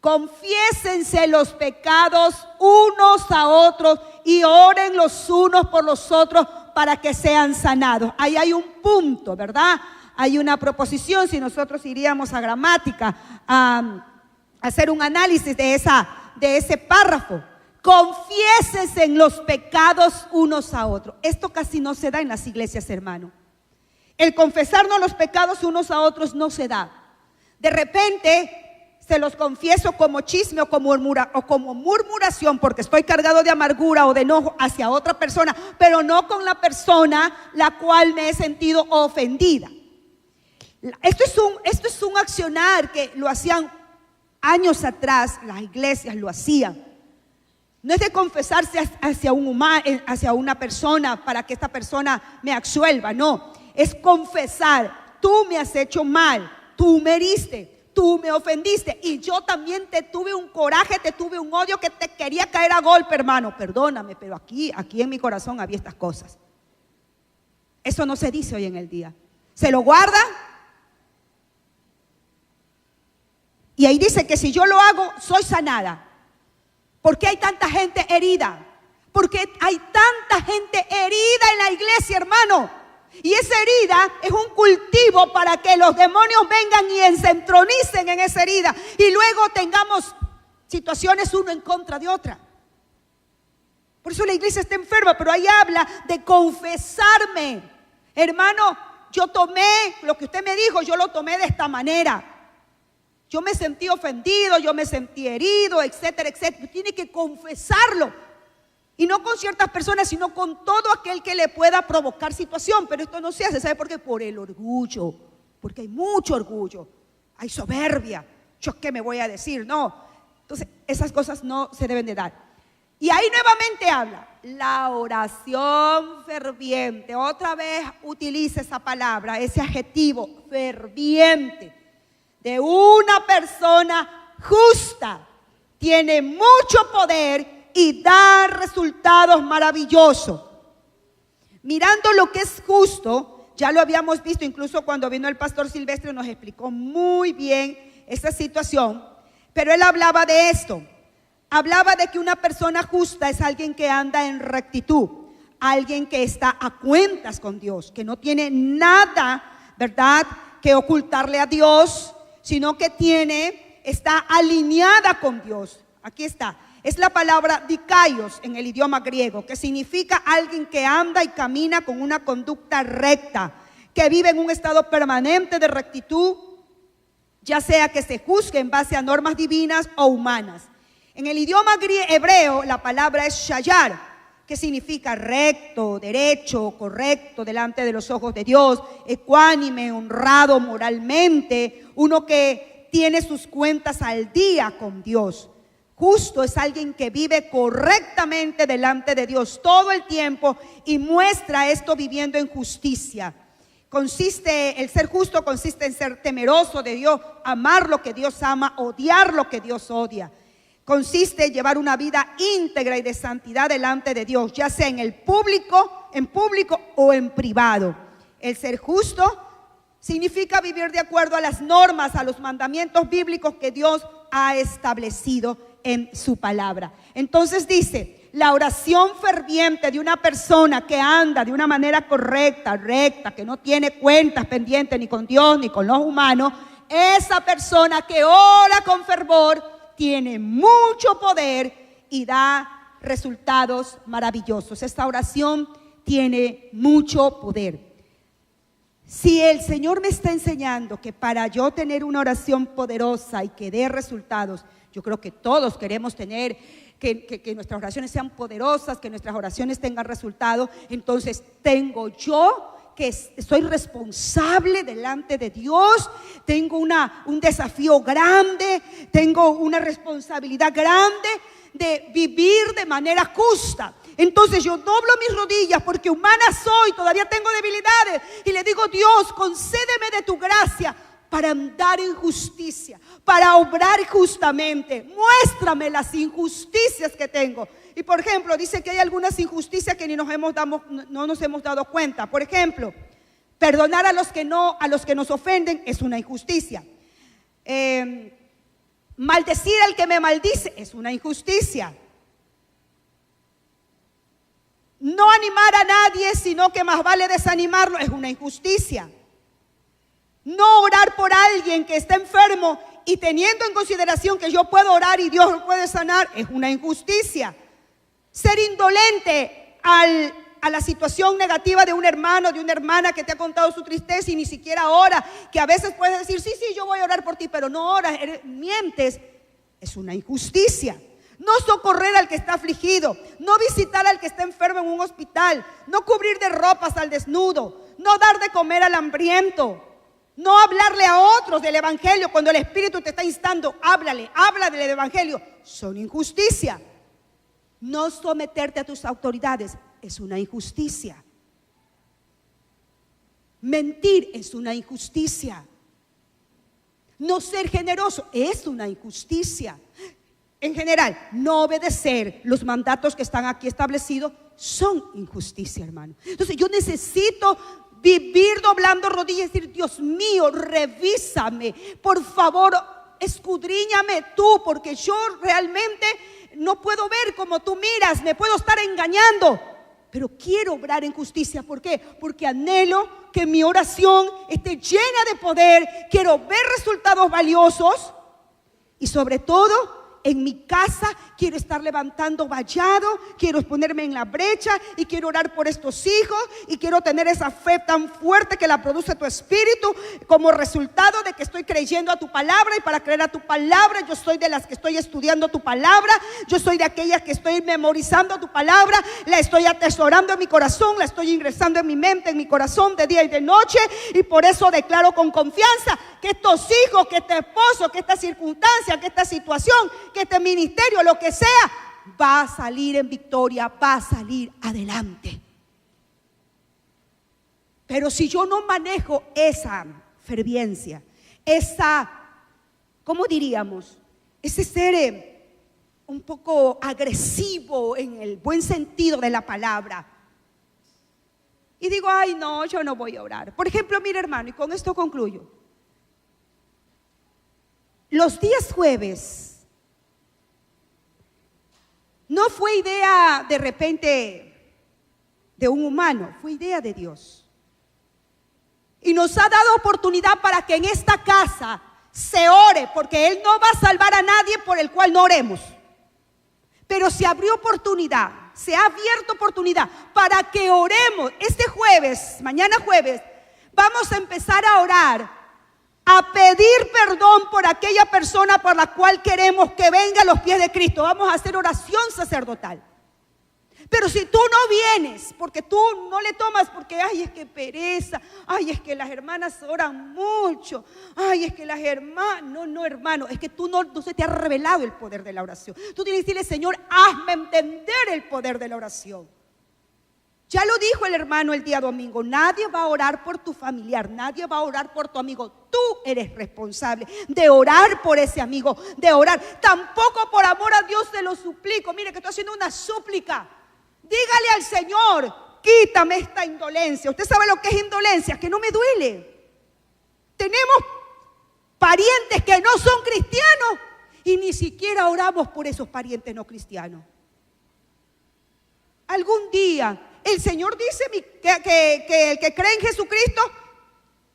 Speaker 2: Confiésense los pecados unos a otros y oren los unos por los otros para que sean sanados. Ahí hay un punto, ¿verdad? Hay una proposición. Si nosotros iríamos a gramática a hacer un análisis de ese párrafo. Confiésense en los pecados unos a otros. Esto casi no se da en las iglesias, hermano. El confesarnos los pecados unos a otros no se da. De repente se los confieso como chisme o como murmuración, porque estoy cargado de amargura o de enojo hacia otra persona, pero no con la persona la cual me he sentido ofendida. Esto es un accionar que lo hacían años atrás, las iglesias lo hacían. No es de confesarse hacia una persona para que esta persona me absuelva, no. Es confesar, tú me has hecho mal, tú me heriste, tú me ofendiste y yo también te tuve un coraje, te tuve un odio que te quería caer a golpe, hermano. Perdóname, pero aquí en mi corazón había estas cosas. Eso no se dice hoy en el día. Se lo guarda. Y ahí dice que si yo lo hago, soy sanada. ¿Por qué hay tanta gente herida? Porque hay tanta gente herida en la iglesia, hermano. Y esa herida es un cultivo para que los demonios vengan y se entronicen en esa herida. Y luego tengamos situaciones uno en contra de otra. Por eso la iglesia está enferma, pero ahí habla de confesarme. Hermano, yo tomé lo que usted me dijo, yo lo tomé de esta manera. Yo me sentí ofendido, yo me sentí herido, etcétera, etcétera. Tiene que confesarlo. Y no con ciertas personas, sino con todo aquel que le pueda provocar situación. Pero esto no se hace, ¿sabe por qué? Por el orgullo. Porque hay mucho orgullo, hay soberbia. ¿Yo qué me voy a decir? No. Entonces, esas cosas no se deben de dar. Y ahí nuevamente habla, la oración ferviente. Otra vez utiliza esa palabra, ese adjetivo, ferviente. De una persona justa, tiene mucho poder y da resultados maravillosos. Mirando lo que es justo, ya lo habíamos visto incluso cuando vino el pastor Silvestre, nos explicó muy bien esa situación, pero él hablaba de esto, hablaba de que una persona justa es alguien que anda en rectitud, alguien que está a cuentas con Dios, que no tiene nada, ¿verdad?, que ocultarle a Dios, sino que tiene está alineada con Dios. Aquí está. Es la palabra dikaios en el idioma griego, que significa alguien que anda y camina con una conducta recta, que vive en un estado permanente de rectitud, ya sea que se juzgue en base a normas divinas o humanas. En el idioma hebreo la palabra es shayar, que significa recto, derecho, correcto delante de los ojos de Dios, ecuánime, honrado moralmente, uno que tiene sus cuentas al día con Dios. Justo es alguien que vive correctamente delante de Dios todo el tiempo y muestra esto viviendo en justicia. El ser justo consiste en ser temeroso de Dios, amar lo que Dios ama, odiar lo que Dios odia. Consiste en llevar una vida íntegra y de santidad delante de Dios, ya sea en público o en privado. El ser justo significa vivir de acuerdo a las normas, a los mandamientos bíblicos que Dios ha establecido en su palabra. Entonces dice, la oración ferviente de una persona que anda de una manera correcta, recta, que no tiene cuentas pendientes ni con Dios ni con los humanos, esa persona que ora con fervor tiene mucho poder y da resultados maravillosos. Esta oración tiene mucho poder. Si el Señor me está enseñando que para yo tener una oración poderosa y que dé resultados, yo creo que todos queremos tener, que nuestras oraciones sean poderosas, que nuestras oraciones tengan resultado. Entonces tengo yo que soy responsable delante de Dios, tengo un desafío grande, tengo una responsabilidad grande de vivir de manera justa. Entonces yo doblo mis rodillas porque humana soy, todavía tengo debilidades, y le digo: Dios, concédeme de tu gracia para andar en justicia, para obrar justamente. Muéstrame las injusticias que tengo. Y por ejemplo, dice que hay algunas injusticias que no nos hemos dado cuenta. Por ejemplo, perdonar a los que nos ofenden es una injusticia. Maldecir al que me maldice es una injusticia. No animar a nadie, sino que más vale desanimarlo, es una injusticia. No orar por alguien que está enfermo y teniendo en consideración que yo puedo orar y Dios lo puede sanar, es una injusticia. Ser indolente a la situación negativa de un hermano, de una hermana que te ha contado su tristeza y ni siquiera ora, que a veces puedes decir: sí, yo voy a orar por ti, pero no oras, mientes, es una injusticia. No socorrer al que está afligido, no visitar al que está enfermo en un hospital, no cubrir de ropas al desnudo, no dar de comer al hambriento, no hablarle a otros del evangelio cuando el Espíritu te está instando: háblale del evangelio, son injusticia. No someterte a tus autoridades es una injusticia. Mentir es una injusticia. No ser generoso es una injusticia. En general, no obedecer los mandatos que están aquí establecidos son injusticia, hermano. Entonces yo necesito vivir doblando rodillas y decir: Dios mío, revísame, por favor, escudriñame tú, porque yo realmente no puedo ver como tú miras, me puedo estar engañando, pero quiero obrar en justicia. ¿Por qué? Porque anhelo que mi oración esté llena de poder, quiero ver resultados valiosos y sobre todo en mi casa quiero estar levantando vallado, quiero ponerme en la brecha y quiero orar por estos hijos y quiero tener esa fe tan fuerte que la produce tu espíritu como resultado de que estoy creyendo a tu palabra. Y para creer a tu palabra, yo soy de las que estoy estudiando tu palabra, yo soy de aquellas que estoy memorizando tu palabra, la estoy atesorando en mi corazón, la estoy ingresando en mi mente, en mi corazón de día y de noche. Y por eso declaro con confianza que estos hijos, que este esposo, que esta circunstancia, que esta situación, que este ministerio, lo que sea, va a salir en victoria, va a salir adelante. Pero si yo no manejo esa ferviencia, ¿cómo diríamos? Ese ser un poco agresivo en el buen sentido de la palabra, y digo: ay no, yo no voy a orar. Por ejemplo, mire hermano, y con esto concluyo. Los días jueves no fue idea de repente de un humano, fue idea de Dios. Y nos ha dado oportunidad para que en esta casa se ore, porque Él no va a salvar a nadie por el cual no oremos. Pero se abrió oportunidad, se ha abierto oportunidad para que oremos. Este jueves, mañana jueves, vamos a empezar a orar, a pedir perdón por aquella persona por la cual queremos que venga a los pies de Cristo. Vamos a hacer oración sacerdotal. Pero si tú no vienes, porque tú no le tomas, porque ay, es que pereza, ay, es que las hermanas oran mucho, ay, es que las hermanas, no, hermano, es que tú no se te ha revelado el poder de la oración. Tú tienes que decirle, Señor, hazme entender el poder de la oración. Ya lo dijo el hermano el día domingo, nadie va a orar por tu familiar, nadie va a orar por tu amigo. Tú eres responsable de orar por ese amigo, de orar. Tampoco por amor a Dios te lo suplico. Mire que estoy haciendo una súplica. Dígale al Señor, quítame esta indolencia. Usted sabe lo que es indolencia, que no me duele. Tenemos parientes que no son cristianos y ni siquiera oramos por esos parientes no cristianos. Algún día el Señor dice que el que cree en Jesucristo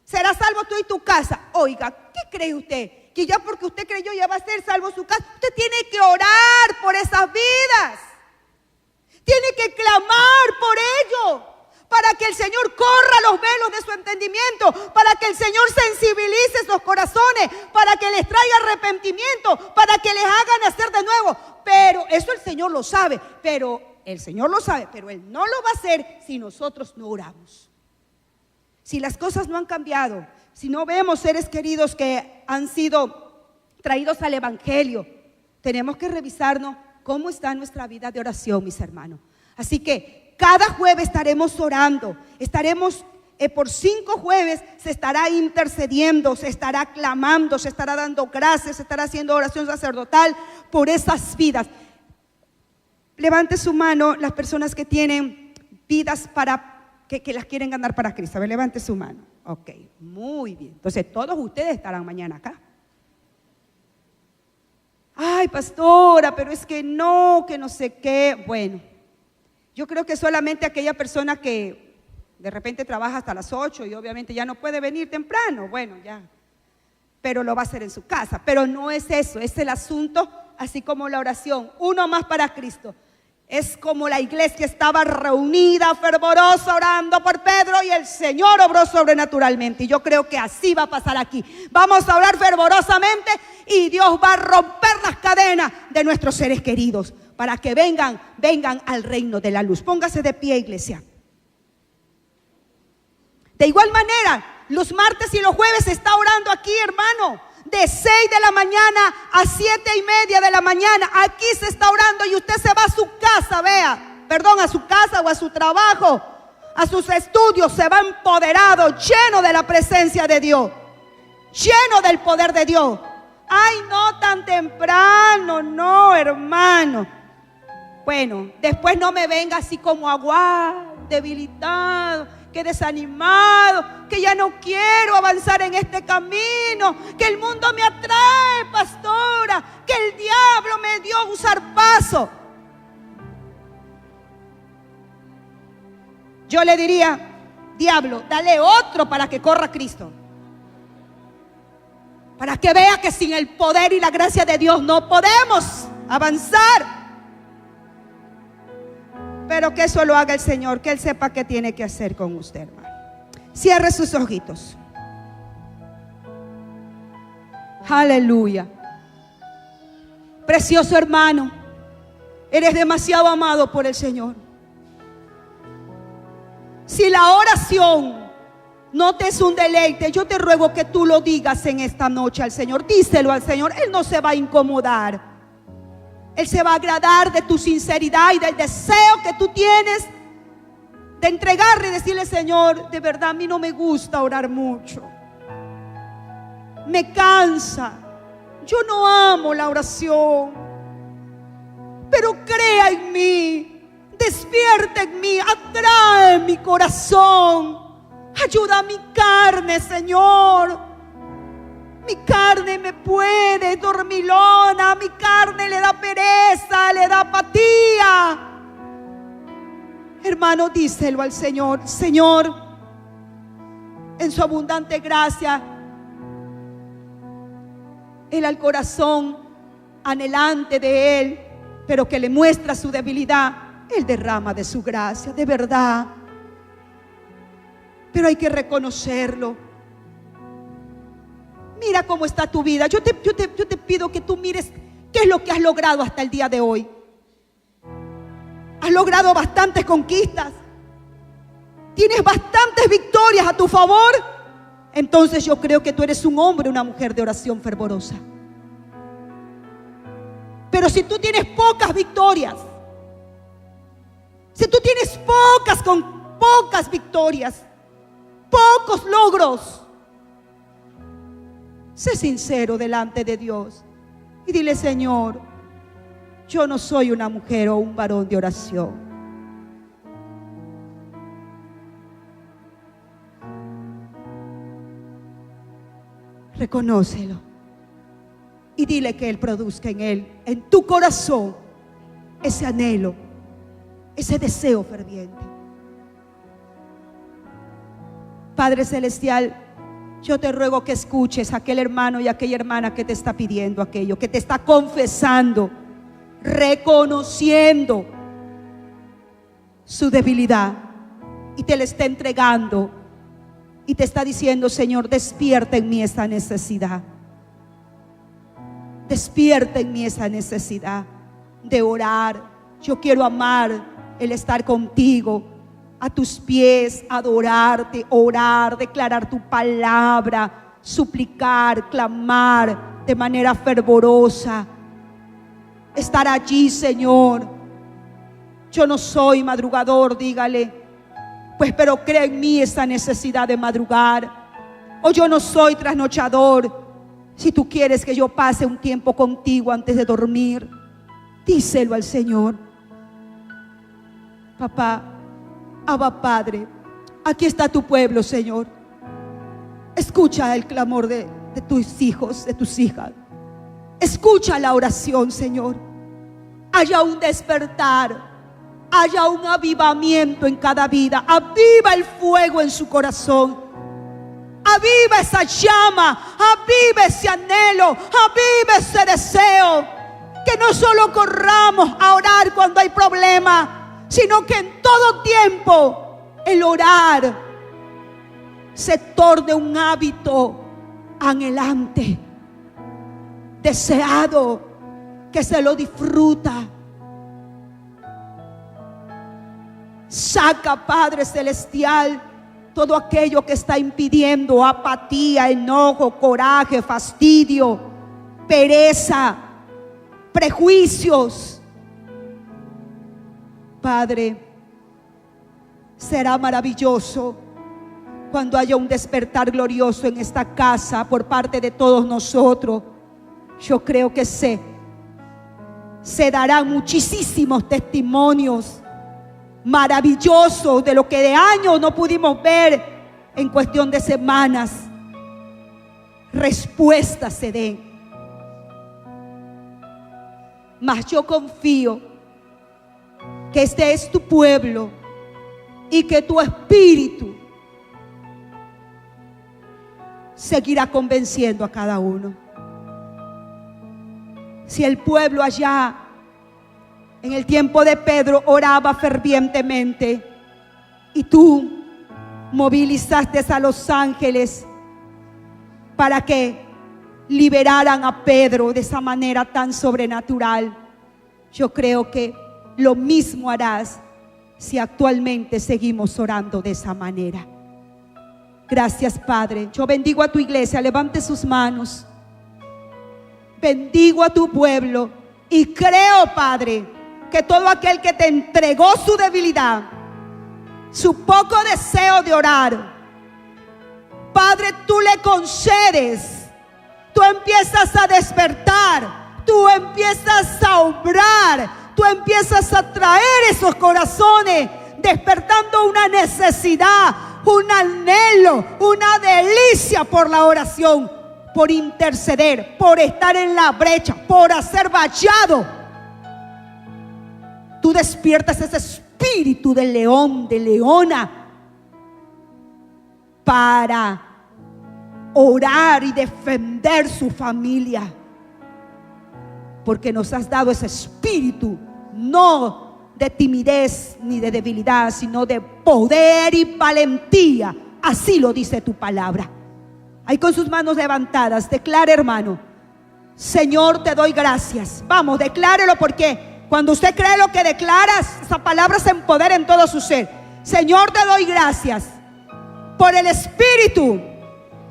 Speaker 2: será salvo tú y tu casa. Oiga, ¿qué cree usted? Que ya porque usted creyó ya va a ser salvo su casa. Usted tiene que orar por esas vidas. Tiene que clamar por ello, para que el Señor corra los velos de su entendimiento, para que el Señor sensibilice sus corazones, para que les traiga arrepentimiento, para que les haga nacer de nuevo. Pero eso el Señor lo sabe, pero Él no lo va a hacer si nosotros no oramos. Si las cosas no han cambiado, si no vemos seres queridos que han sido traídos al Evangelio, tenemos que revisarnos cómo está nuestra vida de oración, mis hermanos. Así que cada jueves estaremos orando, estaremos por 5 jueves, se estará intercediendo, se estará clamando, se estará dando gracias, se estará haciendo oración sacerdotal por esas vidas. Levante su mano las personas que tienen vidas que las quieren ganar para Cristo. A ver, levante su mano. Ok, muy bien. Entonces todos ustedes estarán mañana acá. Ay, pastora, pero es que no sé qué. Bueno, yo creo que solamente aquella persona que de repente trabaja hasta las 8 y obviamente ya no puede venir temprano, bueno, ya, pero lo va a hacer en su casa. Pero no es eso, es el asunto, así como la oración, uno más para Cristo. Es como la iglesia estaba reunida, fervorosa, orando por Pedro, y el Señor obró sobrenaturalmente. Y yo creo que así va a pasar aquí. Vamos a orar fervorosamente y Dios va a romper las cadenas de nuestros seres queridos para que vengan al reino de la luz. Póngase de pie, iglesia. De igual manera, los martes y los jueves se está orando aquí, hermano. De 6 de la mañana a 7:30 de la mañana. Aquí se está orando y usted se va a su casa, a su casa o a su trabajo, a sus estudios. Se va empoderado, lleno de la presencia de Dios, lleno del poder de Dios. Ay, no tan temprano, no, hermano. Bueno, después no me venga así como aguado, debilitado, que desanimado, que ya no quiero avanzar en este camino, que el mundo me atrae, pastora, que el diablo me dio un zarpazo. Yo le diría, diablo, dale otro para que corra Cristo, para que vea que sin el poder y la gracia de Dios no podemos avanzar. Pero que eso lo haga el Señor, que Él sepa qué tiene que hacer con usted, hermano. Cierre sus ojitos. Aleluya. Precioso hermano, eres demasiado amado por el Señor. Si la oración no te es un deleite, yo te ruego que tú lo digas en esta noche al Señor. Díselo al Señor, Él no se va a incomodar. Él se va a agradar de tu sinceridad y del deseo que tú tienes de entregarle y decirle, Señor, de verdad a mí no me gusta orar mucho, me cansa, yo no amo la oración, pero crea en mí, despierta en mí, atrae mi corazón, ayuda a mi carne, Señor. Mi carne me puede, dormilona, mi carne le da pereza, le da apatía. Hermano, díselo al Señor. Señor, en su abundante gracia, Él al corazón anhelante de Él, pero que le muestra su debilidad, Él derrama de su gracia, de verdad. Pero hay que reconocerlo. Mira cómo está tu vida. Yo te pido que tú mires qué es lo que has logrado hasta el día de hoy. Has logrado bastantes conquistas. Tienes bastantes victorias a tu favor. Entonces yo creo que tú eres un hombre, una mujer de oración fervorosa. Pero si tú tienes pocas victorias, si tú tienes pocas victorias, pocos logros, sé sincero delante de Dios y dile: Señor, yo no soy una mujer o un varón de oración. Reconócelo y dile que Él produzca en él, en tu corazón, ese anhelo, ese deseo ferviente. Padre celestial, yo te ruego que escuches a aquel hermano y a aquella hermana que te está pidiendo aquello, que te está confesando, reconociendo su debilidad y te la está entregando y te está diciendo: Señor, despierta en mí esa necesidad. Despierta en mí esa necesidad de orar. Yo quiero amar el estar contigo, a tus pies, adorarte, orar, declarar tu palabra, suplicar, clamar de manera fervorosa. Estar allí, Señor. Yo no soy madrugador, dígale, pues, pero cree en mí esa necesidad de madrugar. O yo no soy trasnochador. Si tú quieres que yo pase un tiempo contigo antes de dormir, díselo al Señor. Papá, Abba Padre, aquí está tu pueblo, Señor. Escucha el clamor de tus hijos, de tus hijas. Escucha la oración, Señor. Haya un despertar, haya un avivamiento en cada vida. Aviva el fuego en su corazón. Aviva esa llama, aviva ese anhelo, aviva ese deseo. Que no solo corramos a orar cuando hay problemas, sino que en todo tiempo el orar se torne un hábito anhelante, deseado, que se lo disfruta. Saca, Padre celestial, todo aquello que está impidiendo: apatía, enojo, coraje, fastidio, pereza, prejuicios. Padre, será maravilloso cuando haya un despertar glorioso en esta casa por parte de todos nosotros. Yo creo que se darán muchísimos testimonios maravillosos de lo que de años no pudimos ver. En cuestión de semanas, respuestas se den. Mas yo confío que este es tu pueblo y que tu espíritu seguirá convenciendo a cada uno. Si el pueblo allá en el tiempo de Pedro oraba fervientemente y tú movilizaste a los ángeles para que liberaran a Pedro de esa manera tan sobrenatural, yo creo que lo mismo harás si actualmente seguimos orando de esa manera. Gracias, Padre. Yo bendigo a tu iglesia. Levante sus manos. Bendigo a tu pueblo y creo, Padre, que todo aquel que te entregó su debilidad, su poco deseo de orar, Padre, tú le concedes. Tú empiezas a despertar, tú empiezas a obrar, tú empiezas a traer esos corazones, despertando una necesidad, un anhelo, una delicia por la oración, por interceder, por estar en la brecha, por hacer vallado. Tú despiertas ese espíritu de león, de leona, para orar y defender su familia, porque nos has dado ese espíritu, no de timidez ni de debilidad, sino de poder y valentía. Así lo dice tu palabra. Ahí con sus manos levantadas, declare, hermano: Señor, te doy gracias. Vamos, declárelo, porque cuando usted cree lo que declaras, esa palabra se empodera en todo su ser. Señor, te doy gracias por el espíritu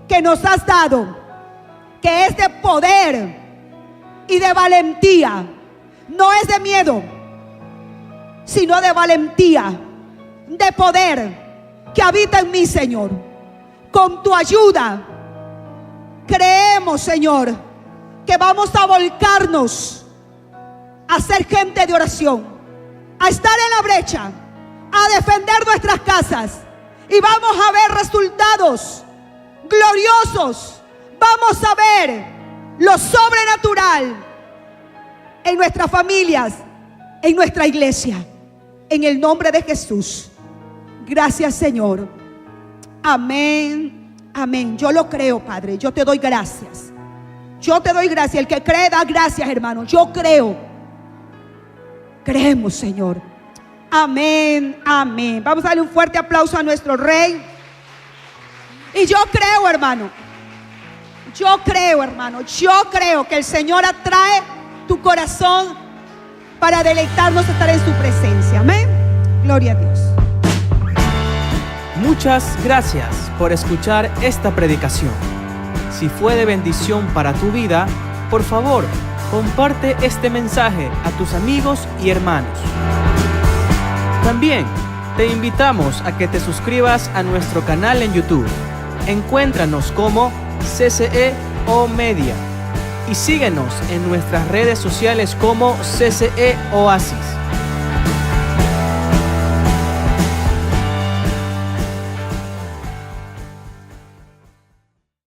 Speaker 2: que nos has dado, que es de poder y de valentía. No es de miedo, sino de valentía, de poder que habita en mí, Señor. Con tu ayuda creemos, Señor, que vamos a volcarnos a ser gente de oración, a estar en la brecha, a defender nuestras casas, y vamos a ver resultados gloriosos. Vamos a ver lo sobrenatural en nuestras familias, en nuestra iglesia, en el nombre de Jesús. Gracias, Señor. Amén, amén. Yo lo creo, Padre. Yo te doy gracias. Yo te doy gracias. El que cree da gracias, hermano. Yo creo. Creemos, Señor. Amén, amén. Vamos a darle un fuerte aplauso a nuestro Rey. Y yo creo, hermano. Yo creo, hermano. Yo creo que el Señor atrae tu corazón para deleitarnos estar en su presencia. Amén. Gloria a Dios.
Speaker 1: Muchas gracias por escuchar esta predicación. Si fue de bendición para tu vida, por favor, comparte este mensaje a tus amigos y hermanos. También te invitamos a que te suscribas a nuestro canal en YouTube. Encuéntranos como CCE O Media y síguenos en nuestras redes sociales como CCE Oasis.